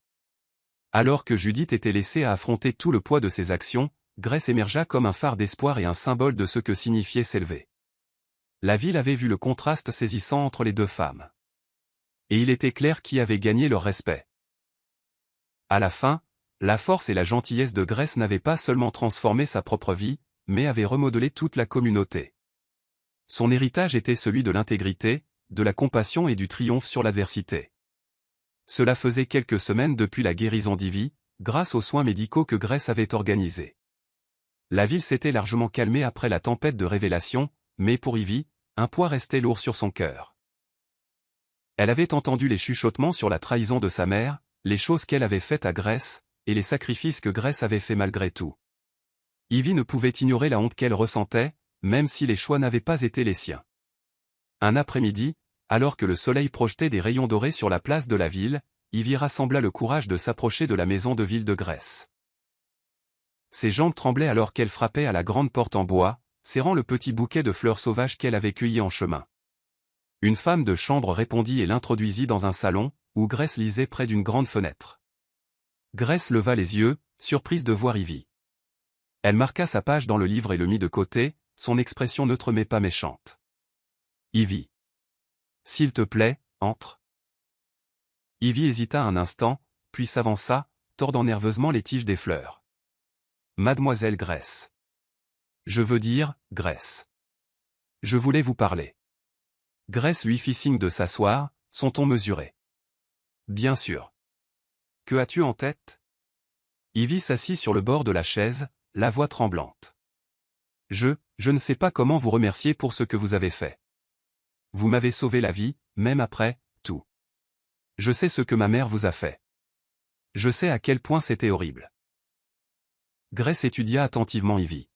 Alors que Judith était laissée à affronter tout le poids de ses actions, Grace émergea comme un phare d'espoir et un symbole de ce que signifiait s'élever. La ville avait vu le contraste saisissant entre les deux femmes. Et il était clair qui avait gagné leur respect. À la fin, la force et la gentillesse de Grace n'avaient pas seulement transformé sa propre vie, mais avaient remodelé toute la communauté. Son héritage était celui de l'intégrité, de la compassion et du triomphe sur l'adversité. Cela faisait quelques semaines depuis la guérison d'Ivy, grâce aux soins médicaux que Grace avait organisés. La ville s'était largement calmée après la tempête de révélation, mais pour Ivy, un poids restait lourd sur son cœur. Elle avait entendu les chuchotements sur la trahison de sa mère, les choses qu'elle avait faites à Grace, et les sacrifices que Grace avait faits malgré tout. Ivy ne pouvait ignorer la honte qu'elle ressentait, même si les choix n'avaient pas été les siens. Un après-midi, alors que le soleil projetait des rayons dorés sur la place de la ville, Ivy rassembla le courage de s'approcher de la maison de ville de Grace. Ses jambes tremblaient alors qu'elle frappait à la grande porte en bois, serrant le petit bouquet de fleurs sauvages qu'elle avait cueilli en chemin. Une femme de chambre répondit et l'introduisit dans un salon, où Grace lisait près d'une grande fenêtre. Grace leva les yeux, surprise de voir Ivy. Elle marqua sa page dans le livre et le mit de côté, son expression neutre mais pas méchante. Ivy. S'il te plaît, entre. Ivy hésita un instant, puis s'avança, tordant nerveusement les tiges des fleurs. Mademoiselle Grace. Je veux dire, Grace. Je voulais vous parler. Grace lui fit signe de s'asseoir, son ton mesuré. Bien sûr. Que as-tu en tête? Ivy s'assit sur le bord de la chaise, la voix tremblante. Je ne sais pas comment vous remercier pour ce que vous avez fait. Vous m'avez sauvé la vie, même après tout. Je sais ce que ma mère vous a fait. Je sais à quel point c'était horrible. Grace étudia attentivement Ivy.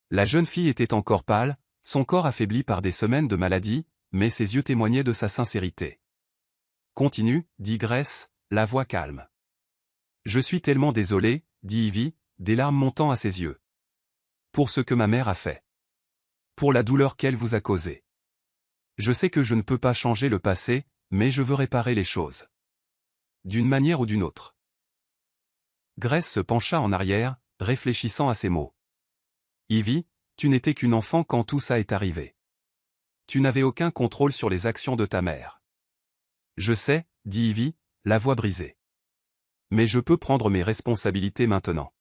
La jeune fille était encore pâle, son corps affaibli par des semaines de maladie, mais ses yeux témoignaient de sa sincérité. Continue, dit Grace, la voix calme. Je suis tellement désolé, dit Ivy, des larmes montant à ses yeux. Pour ce que ma mère a fait. Pour la douleur qu'elle vous a causée. Je sais que je ne peux pas changer le passé, mais je veux réparer les choses. D'une manière ou d'une autre. Grace se pencha en arrière, réfléchissant à ces mots. Ivy, tu n'étais qu'une enfant quand tout ça est arrivé. Tu n'avais aucun contrôle sur les actions de ta mère. Je sais, dit Ivy, la voix brisée. Mais je peux prendre mes responsabilités maintenant.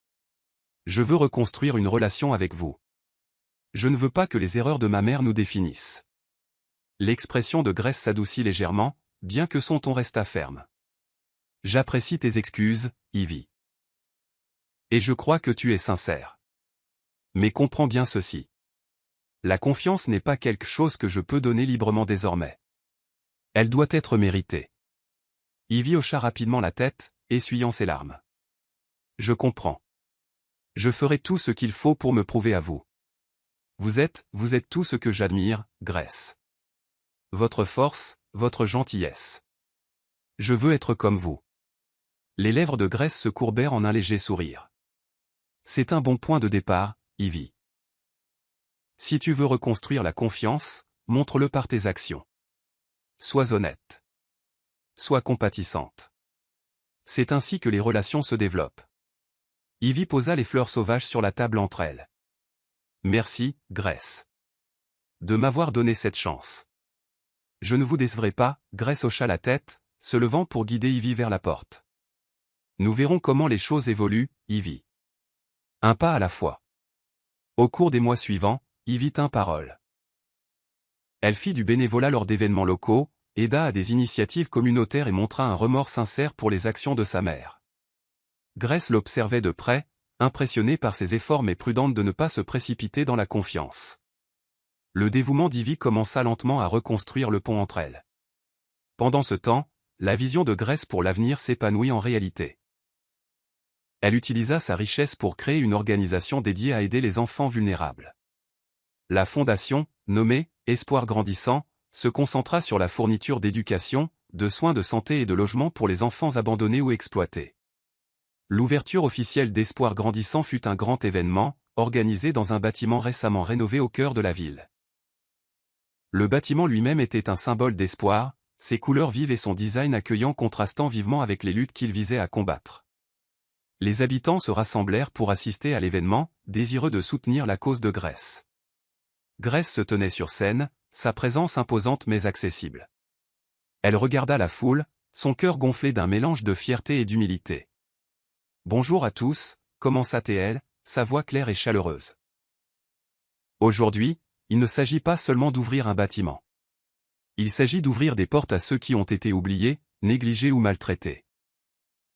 Je veux reconstruire une relation avec vous. Je ne veux pas que les erreurs de ma mère nous définissent. L'expression de Grace s'adoucit légèrement, bien que son ton resta ferme. J'apprécie tes excuses, Ivy. Et je crois que tu es sincère. Mais comprends bien ceci. La confiance n'est pas quelque chose que je peux donner librement désormais. Elle doit être méritée. Ivy hocha rapidement la tête, essuyant ses larmes. Je comprends. Je ferai tout ce qu'il faut pour me prouver à vous. Vous êtes tout ce que j'admire, Grace. Votre force, votre gentillesse. Je veux être comme vous. Les lèvres de Grace se courbèrent en un léger sourire. C'est un bon point de départ, Ivy. Si tu veux reconstruire la confiance, montre-le par tes actions. Sois honnête. Sois compatissante. C'est ainsi que les relations se développent. Ivy posa les fleurs sauvages sur la table entre elles. Merci, Grace. De m'avoir donné cette chance. Je ne vous décevrai pas, Grace hocha la tête, se levant pour guider Ivy vers la porte. Nous verrons comment les choses évoluent, Ivy. Un pas à la fois. Au cours des mois suivants, Ivy tint parole. Elle fit du bénévolat lors d'événements locaux, aida à des initiatives communautaires et montra un remords sincère pour les actions de sa mère. Grace l'observait de près, impressionnée par ses efforts mais prudente de ne pas se précipiter dans la confiance. Le dévouement d'Ivy commença lentement à reconstruire le pont entre elles. Pendant ce temps, la vision de Grace pour l'avenir s'épanouit en réalité. Elle utilisa sa richesse pour créer une organisation dédiée à aider les enfants vulnérables. La fondation, nommée « Espoir grandissant », se concentra sur la fourniture d'éducation, de soins de santé et de logements pour les enfants abandonnés ou exploités. L'ouverture officielle d'Espoir grandissant fut un grand événement, organisé dans un bâtiment récemment rénové au cœur de la ville. Le bâtiment lui-même était un symbole d'espoir, ses couleurs vives et son design accueillant contrastant vivement avec les luttes qu'il visait à combattre. Les habitants se rassemblèrent pour assister à l'événement, désireux de soutenir la cause de Grace. Grace se tenait sur scène, sa présence imposante mais accessible. Elle regarda la foule, son cœur gonflé d'un mélange de fierté et d'humilité. « Bonjour à tous », commença-t-elle, sa voix claire et chaleureuse. Aujourd'hui, il ne s'agit pas seulement d'ouvrir un bâtiment. Il s'agit d'ouvrir des portes à ceux qui ont été oubliés, négligés ou maltraités.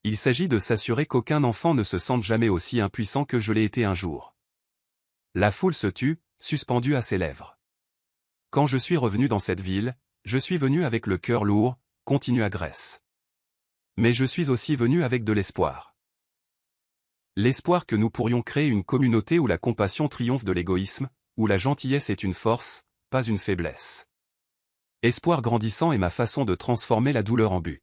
Il s'agit de s'assurer qu'aucun enfant ne se sente jamais aussi impuissant que je l'ai été un jour. La foule se tut, suspendue à ses lèvres. Quand je suis revenu dans cette ville, je suis venu avec le cœur lourd, continua Grace. Mais je suis aussi venu avec de l'espoir. L'espoir que nous pourrions créer une communauté où la compassion triomphe de l'égoïsme, où la gentillesse est une force, pas une faiblesse. Espoir grandissant est ma façon de transformer la douleur en but.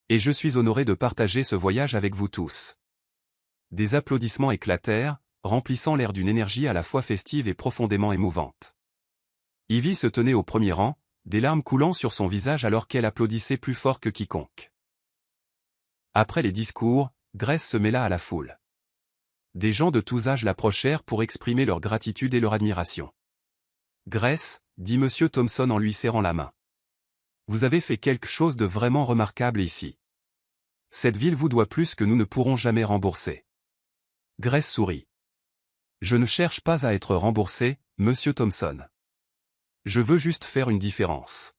Et je suis honoré de partager ce voyage avec vous tous. Des applaudissements éclatèrent, remplissant l'air d'une énergie à la fois festive et profondément émouvante. Ivy se tenait au premier rang, des larmes coulant sur son visage alors qu'elle applaudissait plus fort que quiconque. Après les discours, Grace se mêla à la foule. Des gens de tous âges l'approchèrent pour exprimer leur gratitude et leur admiration. Grace, dit M. Thompson en lui serrant la main. Vous avez fait quelque chose de vraiment remarquable ici. Cette ville vous doit plus que nous ne pourrons jamais rembourser. Grace sourit. Je ne cherche pas à être remboursé, Monsieur Thompson. Je veux juste faire une différence.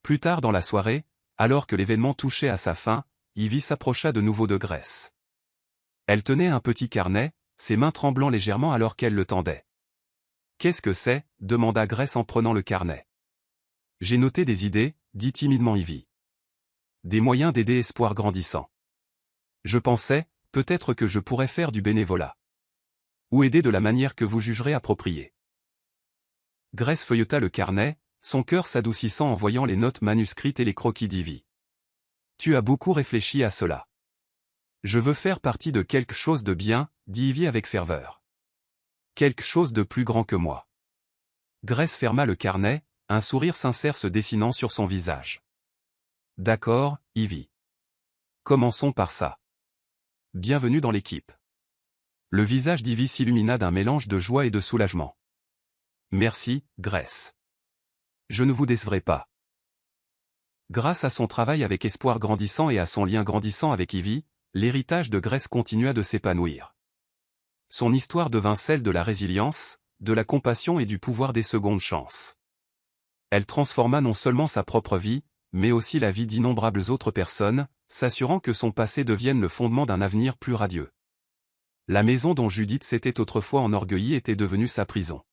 Plus tard dans la soirée, alors que l'événement touchait à sa fin, Ivy s'approcha de nouveau de Grace. Elle tenait un petit carnet, ses mains tremblant légèrement alors qu'elle le tendait. « Qu'est-ce que c'est » demanda Grace en prenant le carnet. « J'ai noté des idées » dit timidement Ivy. « Des moyens d'aider espoir grandissant. Je pensais, peut-être que je pourrais faire du bénévolat. Ou aider de la manière que vous jugerez appropriée. » Grace feuilleta le carnet, son cœur s'adoucissant en voyant les notes manuscrites et les croquis d'Ivy. « Tu as beaucoup réfléchi à cela. » Je veux faire partie de quelque chose de bien, dit Ivy avec ferveur. Quelque chose de plus grand que moi. Grace ferma le carnet, un sourire sincère se dessinant sur son visage. D'accord, Ivy. Commençons par ça. Bienvenue dans l'équipe. Le visage d'Ivy s'illumina d'un mélange de joie et de soulagement. Merci, Grace. Je ne vous décevrai pas. Grâce à son travail avec espoir grandissant et à son lien grandissant avec Ivy, l'héritage de Grace continua de s'épanouir. Son histoire devint celle de la résilience, de la compassion et du pouvoir des secondes chances. Elle transforma non seulement sa propre vie, mais aussi la vie d'innombrables autres personnes, s'assurant que son passé devienne le fondement d'un avenir plus radieux. La maison dont Judith s'était autrefois enorgueillie était devenue sa prison.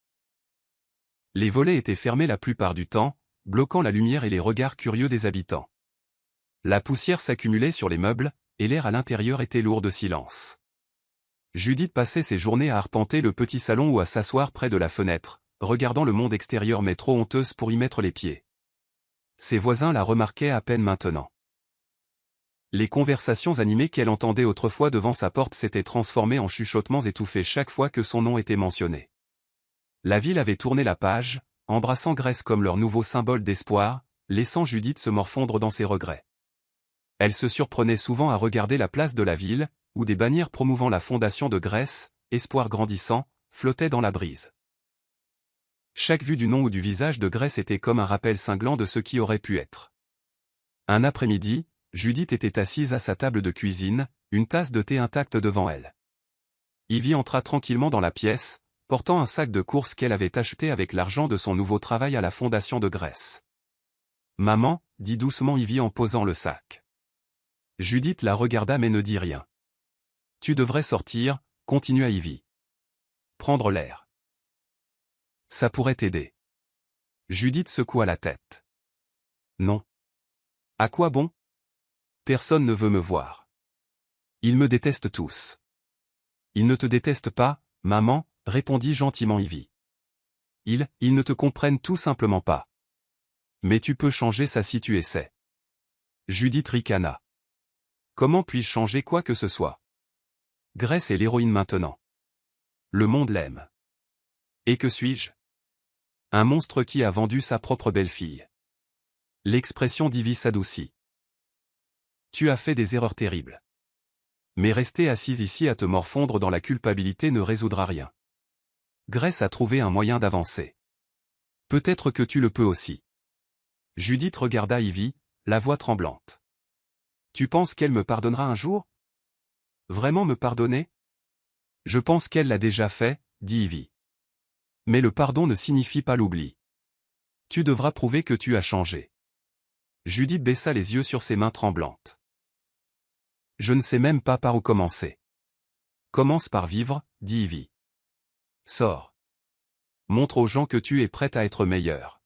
Les volets étaient fermés la plupart du temps, bloquant la lumière et les regards curieux des habitants. La poussière s'accumulait sur les meubles, et l'air à l'intérieur était lourd de silence. Judith passait ses journées à arpenter le petit salon ou à s'asseoir près de la fenêtre, regardant le monde extérieur mais trop honteuse pour y mettre les pieds. Ses voisins la remarquaient à peine maintenant. Les conversations animées qu'elle entendait autrefois devant sa porte s'étaient transformées en chuchotements étouffés chaque fois que son nom était mentionné. La ville avait tourné la page, embrassant Grace comme leur nouveau symbole d'espoir, laissant Judith se morfondre dans ses regrets. Elle se surprenait souvent à regarder la place de la ville, où des bannières promouvant la fondation de Grace, espoir grandissant, flottaient dans la brise. Chaque vue du nom ou du visage de Grace était comme un rappel cinglant de ce qui aurait pu être. Un après-midi, Judith était assise à sa table de cuisine, une tasse de thé intacte devant elle. Ivy entra tranquillement dans la pièce, portant un sac de courses qu'elle avait acheté avec l'argent de son nouveau travail à la fondation de Grace. « Maman » dit doucement Ivy en posant le sac. Judith la regarda mais ne dit rien. « Tu devrais sortir » continua Ivy. « Prendre l'air. Ça pourrait t'aider. » Judith secoua la tête. « Non. À quoi bon ? Personne ne veut me voir. Ils me détestent tous. »« Ils ne te détestent pas, maman, » répondit gentiment Ivy. « Ils ne te comprennent tout simplement pas. Mais tu peux changer ça si tu essaies. » Judith ricana. « Comment puis-je changer quoi que ce soit ? Grace est l'héroïne maintenant. Le monde l'aime. Et que suis-je ? Un monstre qui a vendu sa propre belle-fille. » L'expression d'Ivy s'adoucit. « Tu as fait des erreurs terribles. Mais rester assise ici à te morfondre dans la culpabilité ne résoudra rien. Grace a trouvé un moyen d'avancer. Peut-être que tu le peux aussi. » Judith regarda Ivy, la voix tremblante. « Tu penses qu'elle me pardonnera un jour ? Vraiment me pardonner ? Je pense qu'elle l'a déjà fait, dit Ivy. Mais le pardon ne signifie pas l'oubli. Tu devras prouver que tu as changé. Judith baissa les yeux sur ses mains tremblantes. Je ne sais même pas par où commencer. Commence par vivre, dit Ivy. Sors. Montre aux gens que tu es prête à être meilleure.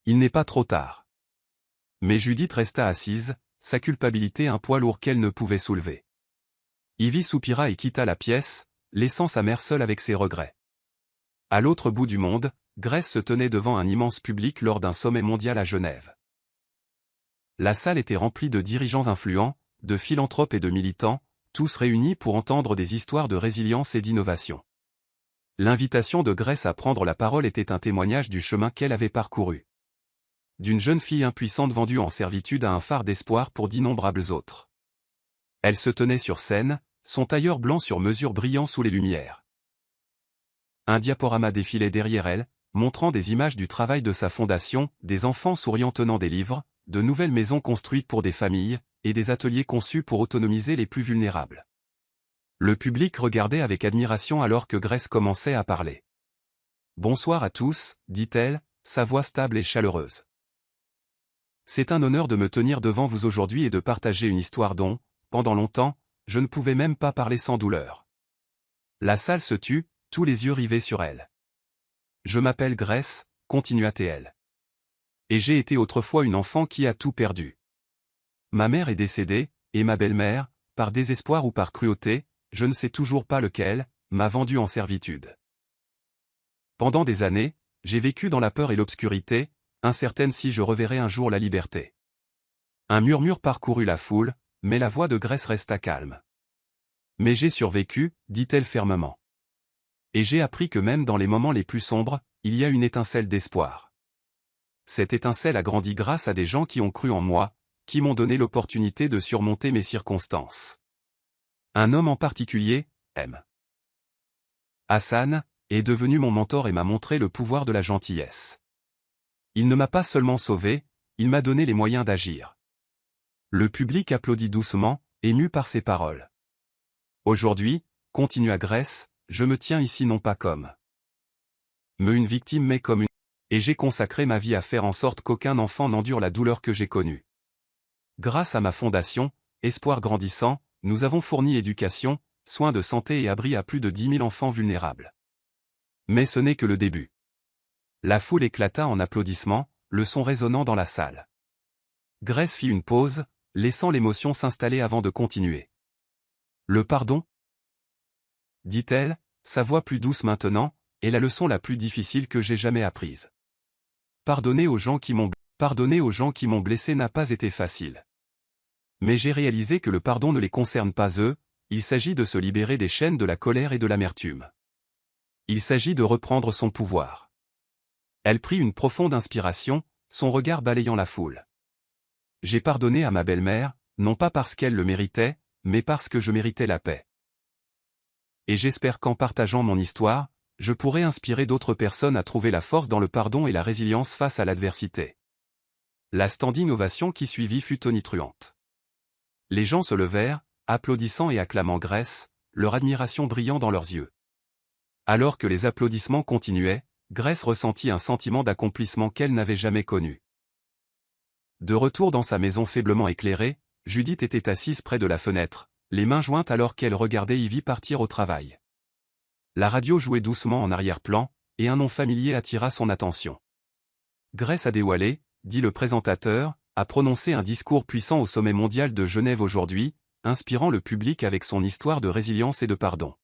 Il n'est pas trop tard. Mais Judith resta assise, sa culpabilité un poids lourd qu'elle ne pouvait soulever. Ivy soupira et quitta la pièce, laissant sa mère seule avec ses regrets. À l'autre bout du monde, Grace se tenait devant un immense public lors d'un sommet mondial à Genève. La salle était remplie de dirigeants influents, de philanthropes et de militants, tous réunis pour entendre des histoires de résilience et d'innovation. L'invitation de Grace à prendre la parole était un témoignage du chemin qu'elle avait parcouru. D'une jeune fille impuissante vendue en servitude à un phare d'espoir pour d'innombrables autres. Elle se tenait sur scène, son tailleur blanc sur mesure brillant sous les lumières. Un diaporama défilait derrière elle, montrant des images du travail de sa fondation, des enfants souriants tenant des livres, de nouvelles maisons construites pour des familles, et des ateliers conçus pour autonomiser les plus vulnérables. Le public regardait avec admiration alors que Grace commençait à parler. « Bonsoir à tous, dit-elle, sa voix stable et chaleureuse. C'est un honneur de me tenir devant vous aujourd'hui et de partager une histoire dont, pendant longtemps, je ne pouvais même pas parler sans douleur. » La salle se tut, tous les yeux rivés sur elle. « Je m'appelle Grace, continua-t-elle. Et j'ai été autrefois une enfant qui a tout perdu. Ma mère est décédée, et ma belle-mère, par désespoir ou par cruauté, je ne sais toujours pas lequel, m'a vendue en servitude. Pendant des années, j'ai vécu dans la peur et l'obscurité, incertaine si je reverrai un jour la liberté. » Un murmure parcourut la foule, mais la voix de Grace resta calme. « Mais j'ai survécu, dit-elle fermement. Et j'ai appris que même dans les moments les plus sombres, il y a une étincelle d'espoir. Cette étincelle a grandi grâce à des gens qui ont cru en moi, qui m'ont donné l'opportunité de surmonter mes circonstances. Un homme en particulier, M. Hassan, est devenu mon mentor et m'a montré le pouvoir de la gentillesse. Il ne m'a pas seulement sauvé, il m'a donné les moyens d'agir. » Le public applaudit doucement, ému par ces paroles. « Aujourd'hui, continua Grace, je me tiens ici non pas comme une victime mais comme une... Et j'ai consacré ma vie à faire en sorte qu'aucun enfant n'endure la douleur que j'ai connue. Grâce à ma fondation, Espoir grandissant, nous avons fourni éducation, soins de santé et abri à plus de 10 000 enfants vulnérables. Mais ce n'est que le début. » La foule éclata en applaudissements, le son résonnant dans la salle. Grace fit une pause, laissant l'émotion s'installer avant de continuer. « Le pardon ?» dit-elle, sa voix plus douce maintenant, est la leçon la plus difficile que j'ai jamais apprise. Pardonner aux gens qui m'ont blessé n'a pas été facile. Mais j'ai réalisé que le pardon ne les concerne pas eux, il s'agit de se libérer des chaînes de la colère et de l'amertume. Il s'agit de reprendre son pouvoir. Elle prit une profonde inspiration, son regard balayant la foule. J'ai pardonné à ma belle-mère, non pas parce qu'elle le méritait, mais parce que je méritais la paix. Et j'espère qu'en partageant mon histoire, je pourrai inspirer d'autres personnes à trouver la force dans le pardon et la résilience face à l'adversité. La standing ovation qui suivit fut tonitruante. Les gens se levèrent, applaudissant et acclamant Grace, leur admiration brillant dans leurs yeux. Alors que les applaudissements continuaient, Grace ressentit un sentiment d'accomplissement qu'elle n'avait jamais connu. De retour dans sa maison faiblement éclairée, Judith était assise près de la fenêtre, les mains jointes alors qu'elle regardait Ivy partir au travail. La radio jouait doucement en arrière-plan, et un nom familier attira son attention. Grace Adewale, dit le présentateur, a prononcé un discours puissant au sommet mondial de Genève aujourd'hui, inspirant le public avec son histoire de résilience et de pardon.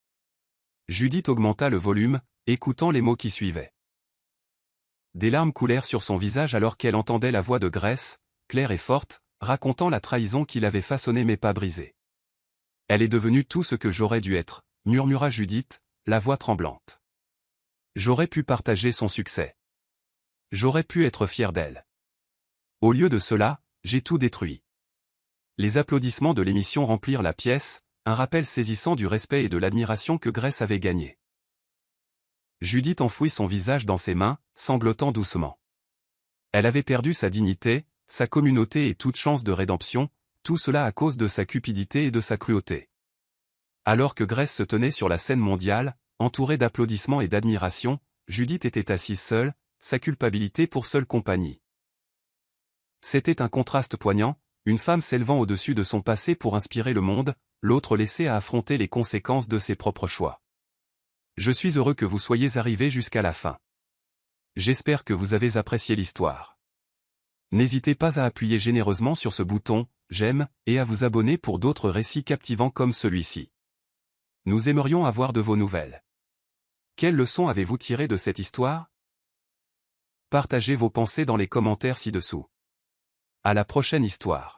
Judith augmenta le volume, écoutant les mots qui suivaient. Des larmes coulèrent sur son visage alors qu'elle entendait la voix de Grace, claire et forte, racontant la trahison qui l'avait façonnée mais pas brisée. « Elle est devenue tout ce que j'aurais dû être, » murmura Judith, la voix tremblante. « J'aurais pu partager son succès. J'aurais pu être fier d'elle. Au lieu de cela, j'ai tout détruit. » Les applaudissements de l'émission remplirent la pièce, un rappel saisissant du respect et de l'admiration que Grace avait gagné. Judith enfouit son visage dans ses mains, sanglotant doucement. Elle avait perdu sa dignité, sa communauté et toute chance de rédemption, tout cela à cause de sa cupidité et de sa cruauté. Alors que Grace se tenait sur la scène mondiale, entourée d'applaudissements et d'admiration, Judith était assise seule, sa culpabilité pour seule compagnie. C'était un contraste poignant, une femme s'élevant au-dessus de son passé pour inspirer le monde, l'autre laissée à affronter les conséquences de ses propres choix. Je suis heureux que vous soyez arrivés jusqu'à la fin. J'espère que vous avez apprécié l'histoire. N'hésitez pas à appuyer généreusement sur ce bouton « J'aime » et à vous abonner pour d'autres récits captivants comme celui-ci. Nous aimerions avoir de vos nouvelles. Quelles leçons avez-vous tirées de cette histoire? Partagez vos pensées dans les commentaires ci-dessous. À la prochaine histoire.